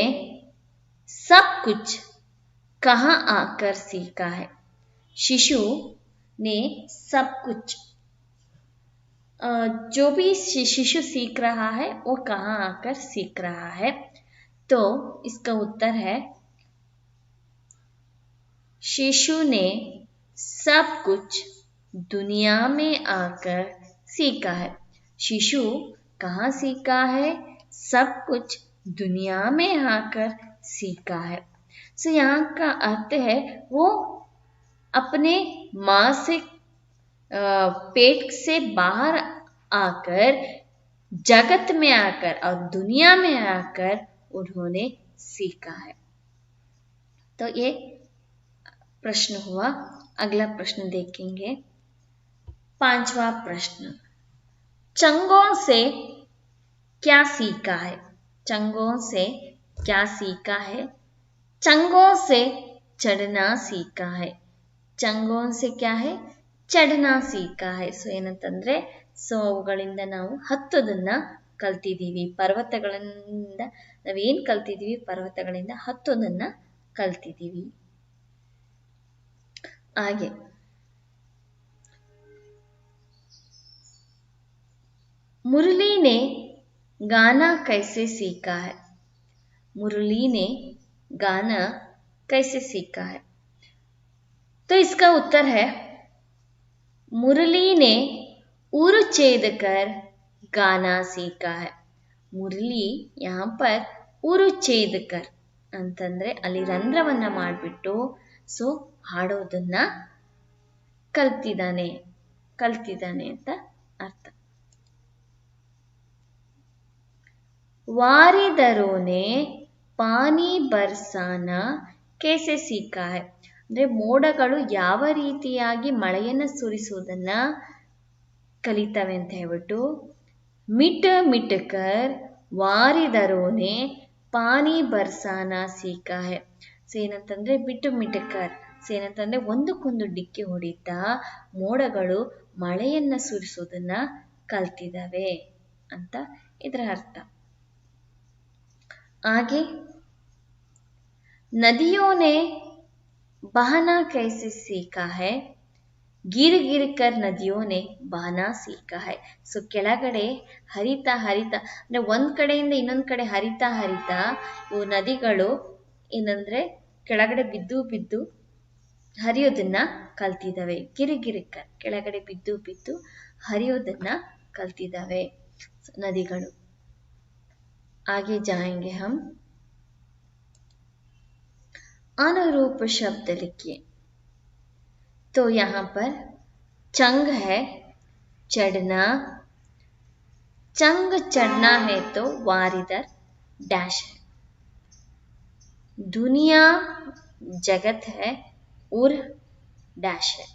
सब कुछ कहाँ आकर सीखा है? शिशु ने सब कुछ, जो भी शिशु सीख रहा है वो कहाँ आकर सीख रहा है? तो इसका उत्तर है, शिशु ने सब कुछ दुनिया में आकर सीखा है। शिशु कहाँ सीखा है? सब कुछ दुनिया में आकर सीखा है। सो यहाँ का अर्थ है वो अपने माँ से पेट से बाहर आकर, जगत में आकर और दुनिया में आकर उन्होंने सीखा है। तो ये प्रश्न हुआ। अगला प्रश्न देखेंगे। 5वां प्रश्न, चंगों से क्या सीखा है? चंगों से क्या सीखा है? चंगों से चढ़ना सीखा है। चंगों से क्या है? ಚಡನಾ सीखा है। ಸೊ ಏನಂತಂದ್ರೆ ಅವುಗಳಿಂದ ನಾವು ಹತ್ತೋದನ್ನ ಕಲ್ತಿದ್ದೀವಿ. ಪರ್ವತಗಳಿಂದ ನಾವೇನು ಕಲ್ತಿದ್ದೀವಿ? ಪರ್ವತಗಳಿಂದ ಹತ್ತೋದನ್ನ ಕಲ್ತಿದ್ದೀವಿ. ಹಾಗೆ मुरली ने गाना कैसे सीखा है? मुरली ने गाना कैसे सीखा है? तो इसका उत्तर है मुरली ने उर छेद कर गाना सीखा है. मुरली यहाँ पर उर छेद कर ಅಂತಂದ್ರೆ ಅಲ್ಲಿ ರಂಧ್ರವನ್ನ ಮಾಡಿಬಿಟ್ಟು ಸೊ ಹಾಡೋದನ್ನ ಕಲ್ತಿದ್ದಾನೆ ಅಂತ ಅರ್ಥ. ವಾರಿದರೋ ನೆ ಪಾನಿ ಬರ್ಸಾನಾ कैसे सीखा है? ಅಂದರೆ ಮೋಡಗಳು ಯಾವ ರೀತಿಯಾಗಿ ಮಳೆಯನ್ನು ಸುರಿಸುವುದನ್ನ ಕಲಿತವೆ ಅಂತ ಹೇಳ್ಬಿಟ್ಟು ಮಿಟ್ ಮಿಟ್ಕರ್ ವಾರಿದರೋನೆ ಪಾನಿ ಬರ್ಸಾನಾ सीखा है. ಸೊ ಏನಂತಂದ್ರೆ ಬಿಟ್ಟು ಮಿಟ್ಕರ್ ಏನಂತಂದ್ರೆ ಒಂದಕ್ಕೊಂದು ಡಿಕ್ಕಿ ಹೊಡಿತಾ ಮೋಡಗಳು ಮಳೆಯನ್ನ ಸುರಿಸೋದನ್ನ ಕಲ್ತಿದ್ದಾವೆ ಅಂತ ಇದರ ಅರ್ಥ. ಹಾಗೆ नदियों ने बहना कैसे सीखा है? गिर गिर कर नदियों ने बहना सीखा है. ಸೊ ಕೆಳಗಡೆ ಹರಿತಾ ಅಂದ್ರೆ ಒಂದ್ ಕಡೆಯಿಂದ ಇನ್ನೊಂದ್ ಕಡೆ ಹರಿತಾ ಇವು ನದಿಗಳು ಏನಂದ್ರೆ ಕೆಳಗಡೆ ಬಿದ್ದು ಹರಿಯೋದನ್ನ ಕಲ್ತಿದ್ದಾವೆ. ಗಿರಿಗಿರಿಕರ್ ಕೆಳಗಡೆ ಬಿದ್ದು ಹರಿಯೋದನ್ನ ಕಲ್ತಿದ್ದಾವೆ ನದಿಗಳು. आगे जाएंगे हम. अनुरूप शब्द लिखिए. तो यहाँ पर चंग है चढ़ना. चंग चढ़ना है तो वारिदर डैश है. दुनिया जगत है उर डैश है.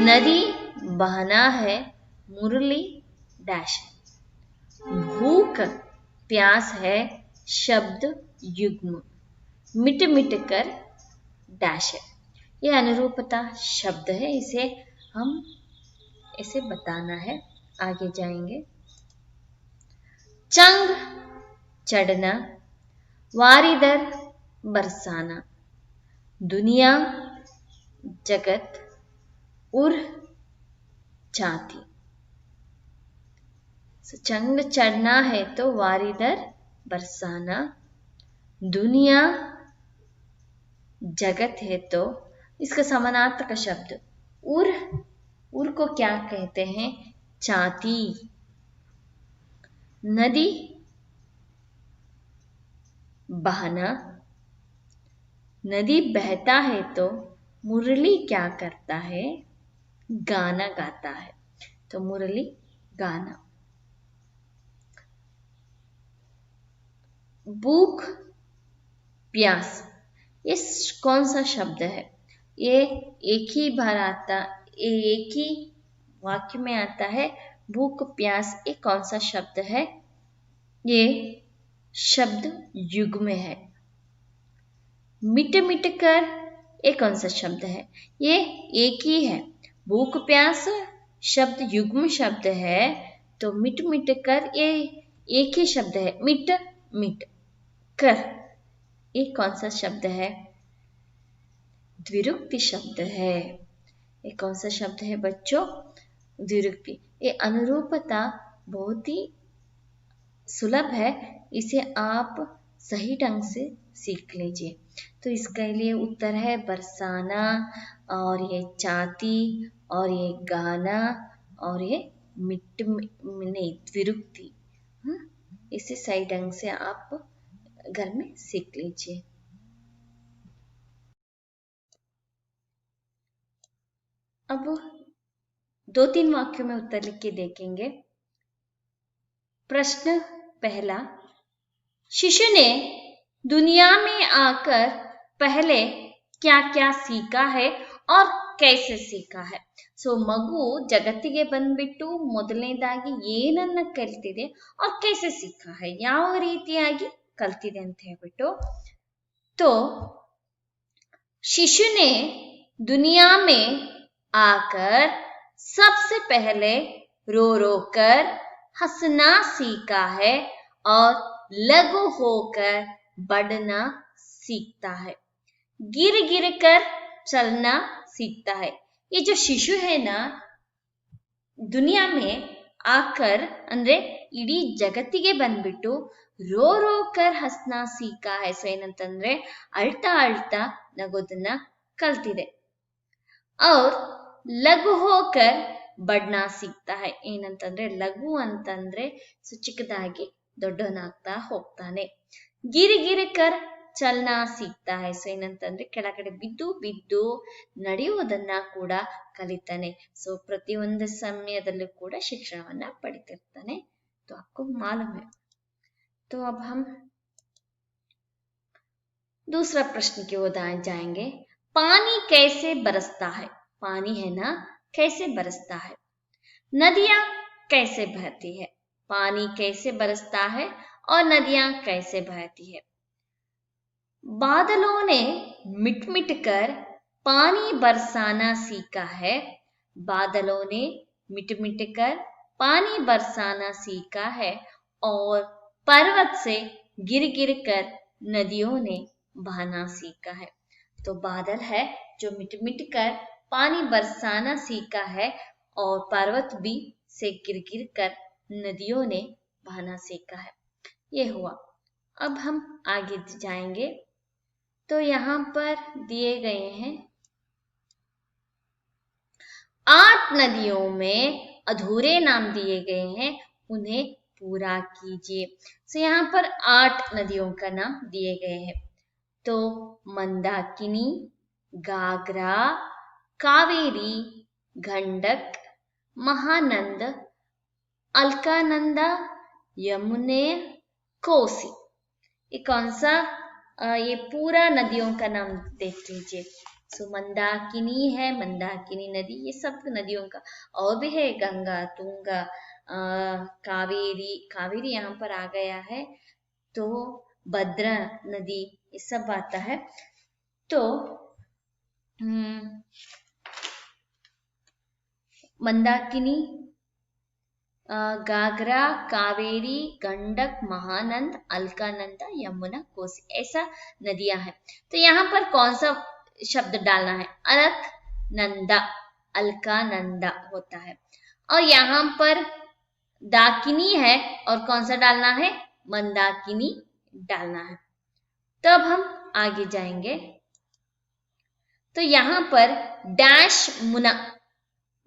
नदी बहना है मुरली डैश है. भूख प्यास है शब्द युग्म मिट मिट कर डैश है. ये अनुरूपता शब्द है, इसे बताना है. आगे जाएंगे. चंग चढ़ना, वारिदर बरसाना, दुनिया जगत उर छाती. चंग चढ़ना है तो वारिदर बरसाना, दुनिया जगत है तो इसका समानार्थक शब्द उर को क्या कहते हैं? छाती. नदी बहना, नदी बहता है तो मुरली क्या करता है? गाना गाता है. तो मुरली गाना. भूख प्यास, ये कौन सा शब्द है? ये एक ही बार आता, एक ही वाक्य में आता है. भूख प्यास ये कौन सा शब्द है? ये शब्द युग में है. मिट मिट कर ये कौन सा शब्द है? ये एक ही है. भूख प्यास शब्द युग्म शब्द है तो मिट मिट कर ये एक ही शब्द है. मिट मिट कर ये कौन सा शब्द है? द्विरुक्ति शब्द है. ये कौन सा शब्द है बच्चों? द्विरुक्ति. ये अनुरूपता बहुत ही सुलभ है, इसे आप सही ढंग से सीख लीजिए. तो इसके लिए उत्तर है बरसाना, और ये चाहती, और ये गाना, और ये नहीं विरुक्ति। इसे सही ढंग से आप घर में सीख लीजिए। अब 2-3 वाक्यों में उत्तर लिख के देखेंगे। प्रश्न पहला, शिशु ने दुनिया में आकर पहले क्या क्या सीखा है और कैसे सीखा है? ಸೊ ಮಗು ಜಗತ್ತಿಗೆ ಬಂದ್ಬಿಟ್ಟು ಮೊದಲನೇದಾಗಿ ಏನನ್ನ ಕಲ್ತಿದೆ और कैसे सीखा है, ಯಾವ ರೀತಿಯಾಗಿ ಕಲ್ತಿದೆ ಅಂತ ಹೇಳ್ಬಿಟ್ಟು। तो शिशु ने दुनिया में आकर सबसे पहले रो रो कर हंसना सीखा है और लघु होकर बढ़ना सीखता है, गिर गिर कर चलना सीखता है। ये जो शिशु है ना, दुनिया में आकर ಅಂದ್ರೆ ಇಡೀ ಜಗತ್ತಿಗೆ ಬಂದ್ಬಿಟ್ಟು ರೋ ರೋ ಕರ್ ಹಸ್ನ ಸೀಕಾ ಹೈ। ಸೊ ಏನಂತಂದ್ರೆ ಅಳ್ತಾ ಅಳ್ತಾ ನಗೋದನ್ನ ಕಲ್ತಿದೆ। ಔರ್ ಲಘು ಹೋಕರ್ ಬಡ್ನಾ ಸೀಕ್ತಾ ಹೈ, ಏನಂತಂದ್ರೆ ಲಘು ಅಂತಂದ್ರೆ ಚಿಕ್ಕದಾಗಿ ದೊಡ್ಡವನಾಗ್ತಾ ಹೋಗ್ತಾನೆ। ಗಿರಿ ಗಿರಿ ಕರ್ ಚಲನಾ ಸೀಕ್ತಾ ಹೈ, ಸೊ ಏನಂತಂದ್ರೆ ಕೆಳಗಡೆ ಬಿದ್ದು ಬಿದ್ದು ನಡೆಯುವುದನ್ನ ಕೂಡ ಕಲಿತಾನೆ। ಸೊ ಪ್ರತಿಯೊಂದು ಸಮಯದಲ್ಲೂ ಕೂಡ ಶಿಕ್ಷಣವನ್ನ ಪಡಿತಿರ್ತಾನೆ। तो आपको मालूम है। तो अब हम दूसरा प्रश्न की ओर जाएंगे। पानी कैसे बरसता है? पानी है ना, कैसे बरसता है? नदियां कैसे बहती है? पानी कैसे बरसता है और नदियां कैसे बहती है? बादलों ने मिट मिट कर पानी बरसाना सीखा है। बादलों ने मिट मिट कर पानी बरसाना सीखा है और पर्वत से गिर गिर कर नदियों ने बहना सीखा है। तो बादल है जो मिट मिट कर पानी बरसाना सीखा है और पर्वत भी से गिर गिर कर नदियों ने बहना सीखा है। ये हुआ। अब हम आगे जाएंगे। तो यहाँ पर दिए गए हैं 8 नदियों में अधूरे नाम दिए गए हैं, उन्हें पूरा कीजिए। तो यहाँ पर 8 नदियों का नाम दिए गए हैं। तो मंदाकिनी, घाघरा, कावेरी, गंडक, महानंद, अलकानंदा, यमुने, कोसी। ये कौन सा ये पूरा नदियों का नाम देख लीजिए। सो मंदाकिनी है, मंदाकिनी नदी, ये सब नदियों का। और भी है गंगा, तुंगा, कावेरी, कावेरी यहाँ पर आ गया है। तो भद्रा नदी, ये सब आता है। तो मंदाकिनी, घाघरा, कावेरी, गंडक, महानंद, अलकानंदा, यमुना, कोसी, ऐसा नदियां हैं। तो यहाँ पर कौन सा शब्द डालना है? अलकनंदा, अलकानंदा होता है। और यहाँ पर दाकिनी है और कौन सा डालना है? मंदाकिनी डालना है। तो अब हम आगे जाएंगे। तो यहाँ पर डैश मुना,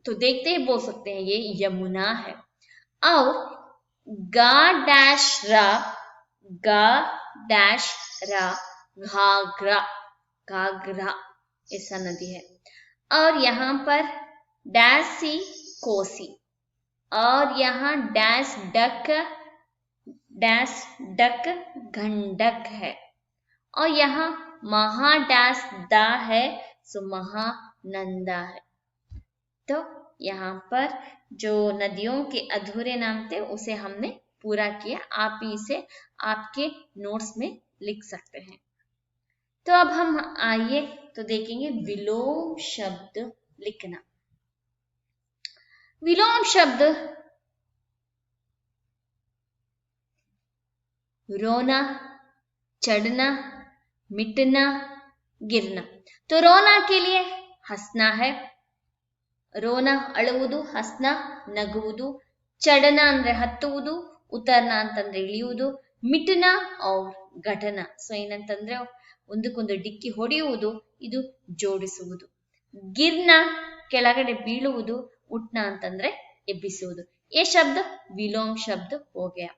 तो देखते ही बोल सकते हैं ये यमुना है। और गा डैश रा, गा डैश रा, घाघरा, घाघरा ऐसा नदी है। और यहाँ पर डैश सी, कोसी। और यहाँ dash duck, dash duck, Gandak है। और यहाँ महा डैश दा है, सो महानंदा है। तो यहाँ पर जो नदियों के अधूरे नाम थे उसे हमने पूरा किया। आप इसे आपके नोट्स में लिख सकते हैं। तो अब हम आइए तो देखेंगे विलोम शब्द लिखना। विलोम शब्द रोना, चढ़ना, मिटना, गिरना। तो रोना के लिए हंसना है। ರೋನ ಅಳುವುದು, ಹಸ್ನ ನಗುವುದು, ಚಡನ ಅಂದ್ರೆ ಹತ್ತುವುದು, ಉತರ್ನ ಅಂತಂದ್ರೆ ಇಳಿಯುವುದು, ಮಿಟನ ಔರ್ ಘಟನ. ಸೊ ಏನಂತಂದ್ರೆ ಒಂದಕ್ಕೊಂದು ಡಿಕ್ಕಿ ಹೊಡೆಯುವುದು, ಇದು ಜೋಡಿಸುವುದು. ಗಿರ್ನ ಕೆಳಗಡೆ ಬೀಳುವುದು, ಉಟ್ನ ಅಂತಂದ್ರೆ ಎಬ್ಬಿಸುವುದು. ये शब्द विलोम शब्द हो गया.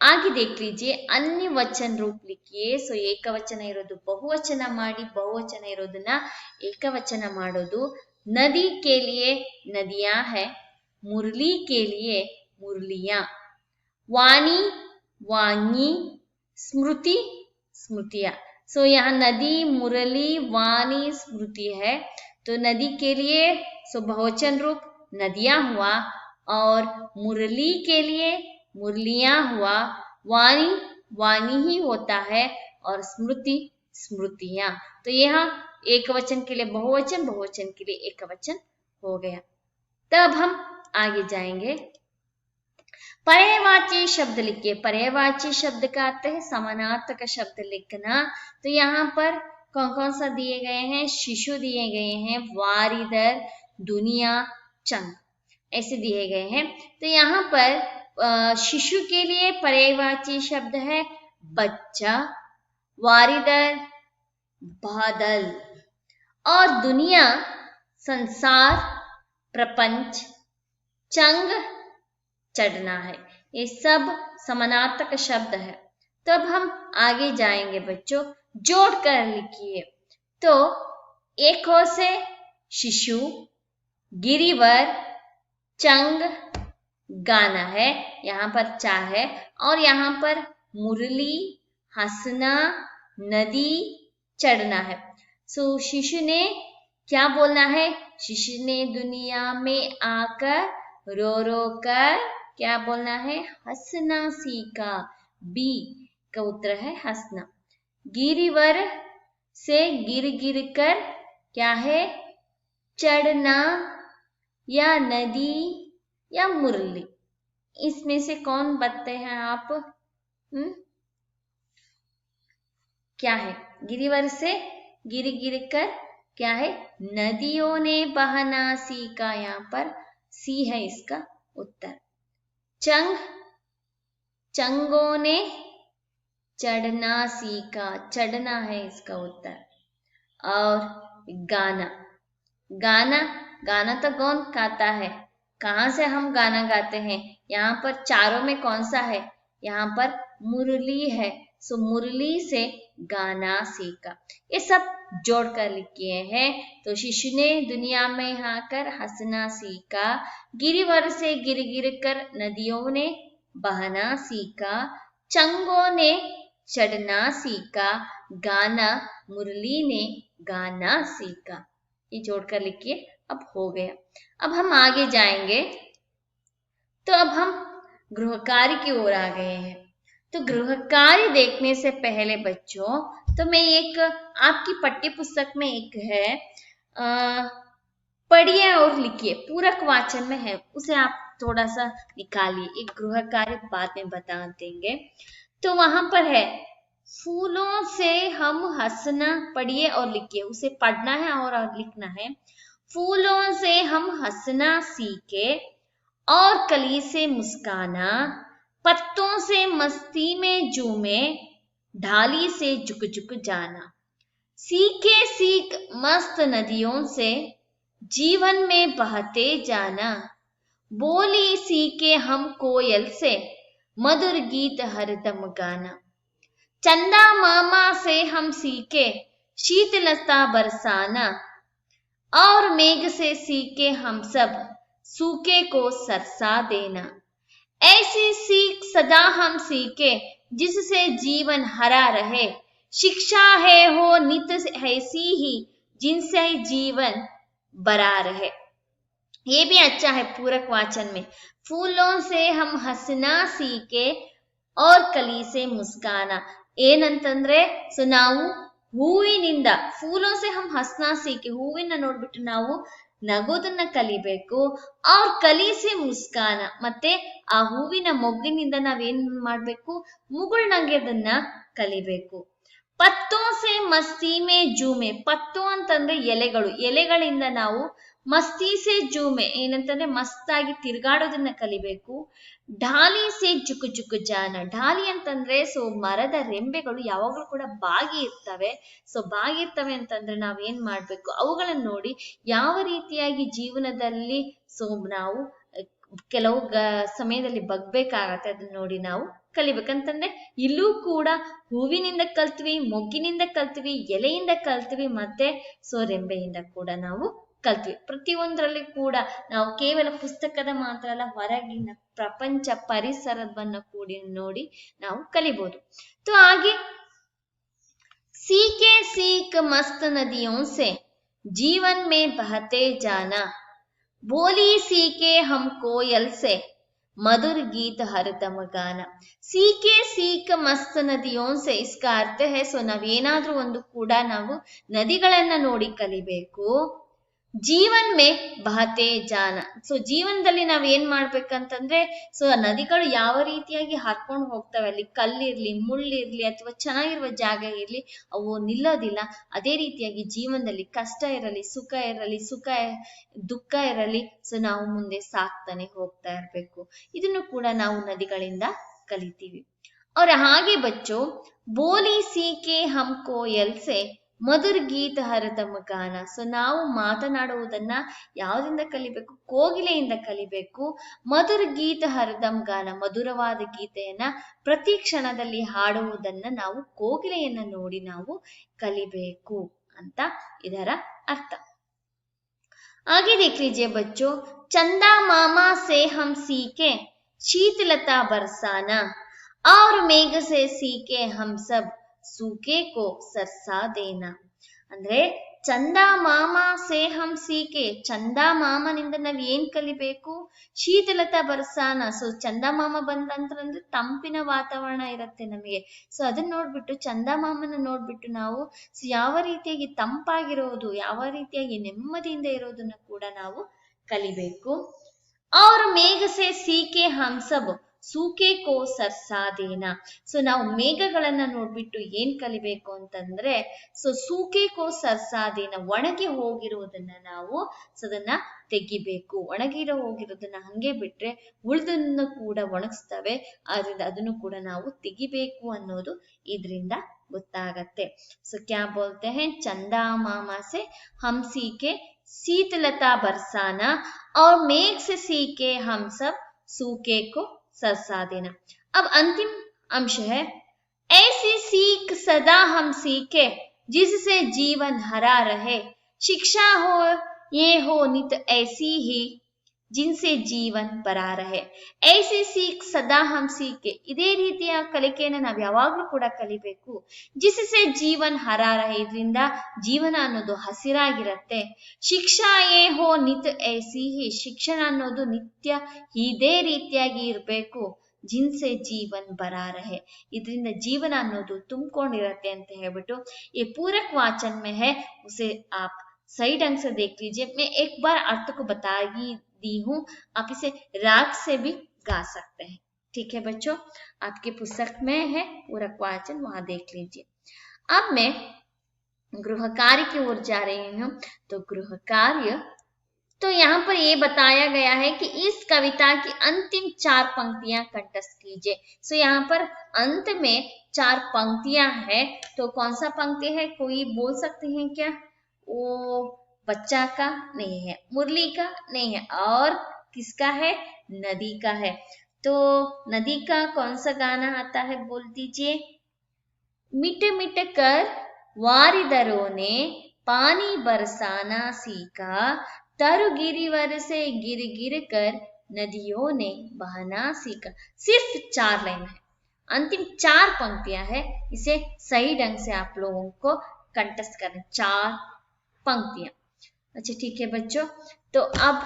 आगे देख लीजिए, अन्य वचन रूप लिखिए. सो ಏಕವಚನ ಇರೋದು ಬಹುವಚನ ಮಾಡಿ, ಬಹುವಚನ ಇರೋದನ್ನ ಏಕವಚನ ಮಾಡೋದು. नदी के लिए नदियां है, मुरली के लिए मुरलियां, वाणी वाणी, स्मृति स्मृतियां. सो यहाँ नदी, मुरली, वाणी, स्मृति है. तो नदी के लिए सो बहुवचन रूप नदियां हुआ, और मुरली के लिए मुरलियां हुआ, वाणी वाणी ही होता है, और स्मृति स्मृतियां. तो यहाँ एक वचन के लिए बहुवचन, बहुवचन के लिए एक वचन हो गया. तब हम आगे जाएंगे. पर्यायवाची शब्द लिखिए. पर्यायवाची शब्द का अर्थ है समानार्थक शब्द लिखना. तो यहाँ पर कौन कौन सा दिए गए हैं? शिशु दिए गए हैं, वारिदर, दुनिया, चंद, ऐसे दिए गए हैं. तो यहाँ पर शिशु के लिए पर्यायवाची शब्द है बच्चा, वारिदर बादल, और दुनिया संसार, प्रपंच, चंग चढ़ना है. ये सब समानार्थक शब्द है. तब हम आगे जाएंगे बच्चों, जोड़कर लिखिए. तो एक हो से शिशु, गिरिवर, चंग, गाना है, यहाँ पर चा है, और यहाँ पर मुरली, हंसना, नदी, चढ़ना है. सो शिशु ने क्या बोलना है? शिशु ने दुनिया में आकर रो रो कर क्या बोलना है? हंसना सीखा. बी का उत्तर है हंसना. गिरिवर से गिर गिर कर क्या है? चढ़ना, या नदी, या मुरली. इसमें से कौन बताते हैं आप? क्या है? गिरिवर से गिर गिर कर क्या है? नदियों ने बहना सीखा. यहाँ पर सी है इसका उत्तर. चंग, चंगों ने चढ़ना सीखा. चढ़ना है इसका उत्तर. और गाना, गाना, गाना तो कौन गाता है? कहाँ से हम गाना गाते हैं? यहाँ पर चारों में कौन सा है? यहाँ पर मुरली है. सो मुरली से गाना सीखा. ये सब जोड़कर लिखे हैं. तो शिशु ने दुनिया में आकर हंसना सीखा, गिरिवर से गिर गिर कर नदियों ने बहना सीखा, चंगों ने चढ़ना सीखा, गाना मुरली ने गाना सीखा. ये जोड़कर लिखिए. अब हो गया. अब हम आगे जाएंगे. तो अब हम गृह कार्य की ओर आ गए हैं. तो गृह कार्य देखने से पहले बच्चों, तो मैं एक आपकी पाठ्य पुस्तक में एक है, पढ़िए और लिखिए, पूरक वाचन में है, उसे आप थोड़ा सा निकालिए. एक गृह कार्य बाद में बता देंगे. तो वहां पर है, फूलों से हम हंसना. पढ़िए और लिखिए, उसे पढ़ना है और लिखना है. फूलों से हम हंसना सीखे, और कली से मुस्काना, पत्तों से मस्ती में झूमे, ढाली से झुक झुक जाना. सीखे सीख मस्त नदियों से जीवन में बहते जाना, बोली सीखे हम कोयल से मधुर गीत हरदम गाना. चंदा मामा से हम सीखे शीतलता बरसाना, और मेघ से सीखे हम सब सूखे को सरसा देना. ऐसी सीख सदा हम सीखे जिससे जीवन हरा रहे, शिक्षा है हो नित ऐसी ही जिनसे जीवन बरा रहे. ये भी अच्छा है पूरक वाचन में. फूलों से हम हंसना सीखे, और कली से मुस्काना. ಏನಂತಂದ್ರೆ ಸೊ ನಾವು ಹೂವಿನಿಂದ, ಫೂಲೋ ಸೆ ಹಮ್ ಹಸ್ನಾ ಸೀಕೆ, ಹೂವಿನ ನೋಡ್ಬಿಟ್ಟು ನಾವು ನಗೋದನ್ನ ಕಲಿಬೇಕು. ಅವ್ರ ಕಲಿಸೆ ಮುಸ್ಕಾನ, ಮತ್ತೆ ಆ ಹೂವಿನ ಮೊಗ್ಗಿನಿಂದ ನಾವೇನ್ ಮಾಡ್ಬೇಕು? ಮುಗುಳ್ನಗೆದನ್ನ ಕಲಿಬೇಕು. ಪತ್ತೋ ಸೆ ಮಸ್ತಿ ಮೇ ಜೂಮೆ. ಪತ್ತೋ ಅಂತಂದ್ರೆ ಎಲೆಗಳು, ಎಲೆಗಳಿಂದ ನಾವು ಮಸ್ತಿ ಸೆ ಜೂಮೆ ಏನಂತಂದ್ರೆ ಮಸ್ತಾಗಿ ತಿರುಗಾಡೋದನ್ನ ಕಲಿಬೇಕು. ಢಾಲಿ ಸೆ ಜುಕು ಜುಕು ಜಾನ, ಢಾಲಿ ಅಂತಂದ್ರೆ ಸೊ ಮರದ ರೆಂಬೆಗಳು ಯಾವಾಗಲೂ ಕೂಡ ಬಾಗಿ ಇರ್ತವೆ. ಸೊ ಬಾಗಿ ಇರ್ತವೆ ಅಂತಂದ್ರೆ ನಾವೇನ್ ಮಾಡ್ಬೇಕು, ಅವುಗಳನ್ನ ನೋಡಿ ಯಾವ ರೀತಿಯಾಗಿ ಜೀವನದಲ್ಲಿ ಸೊ ನಾವು ಕೆಲವು ಸಮಯದಲ್ಲಿ ಬಗ್ಬೇಕಾಗತ್ತೆ, ಅದನ್ನ ನೋಡಿ ನಾವು ಕಲಿಬೇಕಂತಂದ್ರೆ ಇಲ್ಲೂ ಕೂಡ ಹೂವಿನಿಂದ ಕಲ್ತ್ವಿ, ಮೊಗ್ಗಿನಿಂದ ಕಲ್ತ್ವಿ, ಎಲೆಯಿಂದ ಕಲ್ತ್ವಿ, ಮತ್ತೆ ಸೊ ರೆಂಬೆಯಿಂದ ಕೂಡ ನಾವು ಕಲ್ತ್ವಿ. ಪ್ರತಿಯೊಂದರಲ್ಲಿ ಕೂಡ ನಾವು ಕೇವಲ ಪುಸ್ತಕದ ಮಾತ್ರ ಅಲ್ಲ, ಹೊರಗಿನ ಪ್ರಪಂಚ ಪರಿಸರವನ್ನ ಕೂಡ ನೋಡಿ ನಾವು ಕಲಿಬಹುದು. तो आगे सीखे सीख मस्त नदियों से जीवन में बहते जाना, बोली सीखे हम कोयल से मधुर गीत हरदम गाना. सीखे सीख मस्त नदियों से इसका अर्ಥ है ಸೊ ನಾವೇನಾದ್ರೂ ಒಂದು ಕೂಡ ನಾವು ನದಿಗಳನ್ನ ನೋಡಿ ಕಲಿಬೇಕು. ಜೀವನ್ ಮೇ ಬಹತೆ ಜಾನ, ಸೊ ಜೀವನದಲ್ಲಿ ನಾವ್ ಏನ್ ಮಾಡ್ಬೇಕಂತಂದ್ರೆ ಸೊ ನದಿಗಳು ಯಾವ ರೀತಿಯಾಗಿ ಹರ್ಕೊಂಡು ಹೋಗ್ತವೆ, ಅಲ್ಲಿ ಕಲ್ಲಿರ್ಲಿ, ಮುಳ್ಳಿರ್ಲಿ ಅಥವಾ ಚೆನ್ನಾಗಿರುವ ಜಾಗ ಇರ್ಲಿ, ಅವು ನಿಲ್ಲೋದಿಲ್ಲ. ಅದೇ ರೀತಿಯಾಗಿ ಜೀವನದಲ್ಲಿ ಕಷ್ಟ ಇರಲಿ, ದುಃಖ ಇರಲಿ, ಸೊ ನಾವು ಮುಂದೆ ಸಾಕ್ತಾನೆ ಹೋಗ್ತಾ ಇರ್ಬೇಕು. ಇದನ್ನು ಕೂಡ ನಾವು ನದಿಗಳಿಂದ ಕಲಿತೀವಿ. ಅವ್ರ ಹಾಗೆ ಬಚ್ಚೋ ಬೋಲಿ ಸೀಕೆ ಹಮ್ ಕೋಯಲ್ ಸೆ ಮಧುರ್ ಗೀತ ಹರದಮ ಗಾನ, ಸೊ ನಾವು ಮಾತನಾಡುವುದನ್ನ ಯಾವ್ದಿಂದ ಕಲಿಬೇಕು, ಕೋಗಿಲೆಯಿಂದ ಕಲಿಬೇಕು. ಮಧುರ್ ಗೀತ ಹರದಮ್ ಗಾನ, ಮಧುರವಾದ ಗೀತೆಯನ್ನ ಪ್ರತಿ ಕ್ಷಣದಲ್ಲಿ ಹಾಡುವುದನ್ನ ನಾವು ಕೋಗಿಲೆಯನ್ನ ನೋಡಿ ನಾವು ಕಲಿಬೇಕು ಅಂತ ಇದರ ಅರ್ಥ. आगे देख लीजिए बच्चों, चंदा मामा से हम सीखे शीतलता बरसाना और मेघ से सीखे हम सब सूखे को सरसा देना. ಅಂದ್ರೆ ಚಂದಾ ಮಾಮ ಸೇ ಹಮ್ ಸೀಕೆ, ಚಂದಾ ಮಾಮನಿಂದ ನಾವ್ ಏನ್ ಕಲಿಬೇಕು, ಶೀತಲತಾ ಬರ್ಸಾನ, ಸೊ ಚಂದಾ ಮಾಮ ಬಂದಂತಂದ್ರೆ ತಂಪಿನ ವಾತಾವರಣ ಇರತ್ತೆ ನಮಗೆ. ಸೊ ಅದನ್ನ ನೋಡ್ಬಿಟ್ಟು, ಚಂದಾ ಮಾಮನ ನೋಡ್ಬಿಟ್ಟು ನಾವು ಯಾವ ರೀತಿಯಾಗಿ ತಂಪಾಗಿರೋದು, ಯಾವ ರೀತಿಯಾಗಿ ನೆಮ್ಮದಿಯಿಂದ ಇರೋದನ್ನ ಕೂಡ ನಾವು ಕಲಿಬೇಕು. ಅವ್ರ ಮೇಘ ಸೇ ಸೀಕೆ ಹಮ್ ಸಬ್ ಸೂಕೆ ಕೋ ಸರ್ಸಾದೇನ, ಸೊ ನಾವು ಮೇಘಗಳನ್ನ ನೋಡ್ಬಿಟ್ಟು ಏನ್ ಕಲಿಬೇಕು ಅಂತಂದ್ರೆ ಸೊ ಸೂಕೆ ಕೋ ಸರ್ಸಾದೇನ, ಒಣಗಿ ಹೋಗಿರುವುದನ್ನ ನಾವು ಅದನ್ನ ತೆಗಿಬೇಕು. ಒಣಗಿರೋ ಹೋಗಿರೋದನ್ನ ಹಂಗೆ ಬಿಟ್ರೆ ಉಳಿದನ್ನು ಕೂಡ ಒಣಗಿಸ್ತವೆ, ಆದ್ರಿಂದ ಅದನ್ನು ಕೂಡ ನಾವು ತೆಗಿಬೇಕು ಅನ್ನೋದು ಇದರಿಂದ ಗೊತ್ತಾಗತ್ತೆ. ಸೊ ಕ್ಯಾ ಬೋಲ್ತೆ ಹೈ, ಚಂದಾ ಮಾಮಾ ಸೆ ಹಮ್ ಸೀಕೆ शीतलता बरसाना और मेघ से सीखे हम सब सूखे को सरसा देना. अब अंतिम अंश है, ऐसी सीख सदा हम सीखे जिससे जीवन हरा रहे, शिक्षा हो ये हो नित ऐसी ही जिनसे ಜೀವನ್ ಬರಾ ರಹೆ. ಐಸಿ ಸೀಖ್ ಸದಾ ಹಮ್ ಸೀಕೆ, ಇದೇ ರೀತಿಯ ಕಲಿಕೆಯನ್ನು ನಾವು ಯಾವಾಗ್ಲೂ ಕೂಡ ಕಲಿಬೇಕು. ಜಿಸಸೆ ಜೀವನ್ ಹರಾ ರಹೆ, ಇದರಿಂದ ಜೀವನ ಅನ್ನೋದು ಹಸಿರಾಗಿರತ್ತೆ. ಶಿಕ್ಷಾ ಏ ಹೋ ನಿತ್ ಐಸಿ ಹಿ, ಶಿಕ್ಷಣ ಅನ್ನೋದು ನಿತ್ಯ ಇದೇ ರೀತಿಯಾಗಿ ಇರಬೇಕು. ಜಿನ್ಸೆ ಜೀವನ್ ಬರಾ ರಹೆ, ಇದರಿಂದ ಜೀವನ ಅನ್ನೋದು ತುಂಬಿಕೊಂಡಿರತ್ತೆ ಅಂತ ಹೇಳ್ಬಿಟ್ಟು ಈ ಪೂರಕ್ ವಾಚನ್ में है, उसे आप सही ढंग से देख लीजिए. मैं एक बार अर्थ को बता दी हूं, आप इसे राग से भी गा सकते हैं. ठीक है बच्चों, आपके पुस्तक में है पूरक वाचन, वहां देख लीजिए. अब मैं गृह कार्य की ओर जा रही हूं. तो गृह कार्य, तो यहाँ पर ये बताया गया है कि इस कविता की अंतिम 4 पंक्तियां कंठस्थ कीजिए. सो यहाँ पर अंत में 4 पंक्तियां हैं. तो कौन सा पंक्ति है, कोई बोल सकते हैं क्या? वो बच्चा का नहीं है, मुरली का नहीं है, और किसका है, नदी का है. तो नदी का कौन सा गाना आता है, बोल दीजिए. मिट मिट कर वारिदरों ने पानी बरसाना सीखा, तरु गिरिवर से गिर गिर कर नदियों ने बहना सीखा. सिर्फ 4 लाइन है, अंतिम 4 पंक्तियां है. इसे सही ढंग से आप लोगों को कंठस्थ करना, 4 पंक्तियां. अच्छा ठीक है बच्चों, तो अब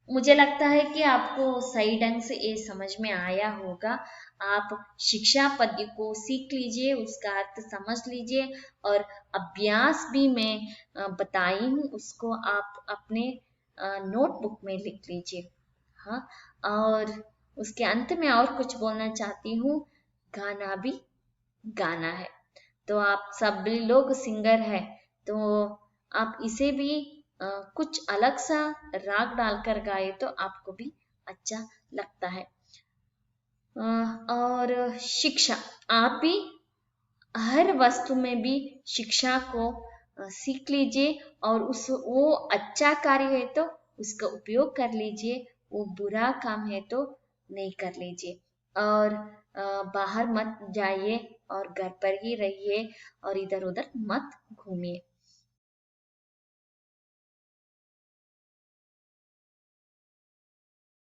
मुझे लगता है कि आपको सही ढंग से ये समझ में आया होगा. आप शिक्षा पद्य को सीख लीजिए, उसका अर्थ समझ लीजिए, और अभ्यास भी मैं बताई हूँ, उसको आप अपने नोटबुक में लिख लीजिए. हाँ, और उसके अंत में और कुछ बोलना चाहती हूँ, गाना भी गाना है. तो आप सब लोग सिंगर है, तो आप इसे भी कुछ अलग सा राग डालकर गाए तो आपको भी अच्छा लगता है। और शिक्षा, आप भी हर वस्तु में भी शिक्षा को सीख लीजिए और उस वो अच्छा कार्य है तो उसका उपयोग कर लीजिए, वो बुरा काम है तो नहीं कर लीजिए। और बाहर मत जाइए और घर पर ही रहिए और इधर उधर मत घूमिए।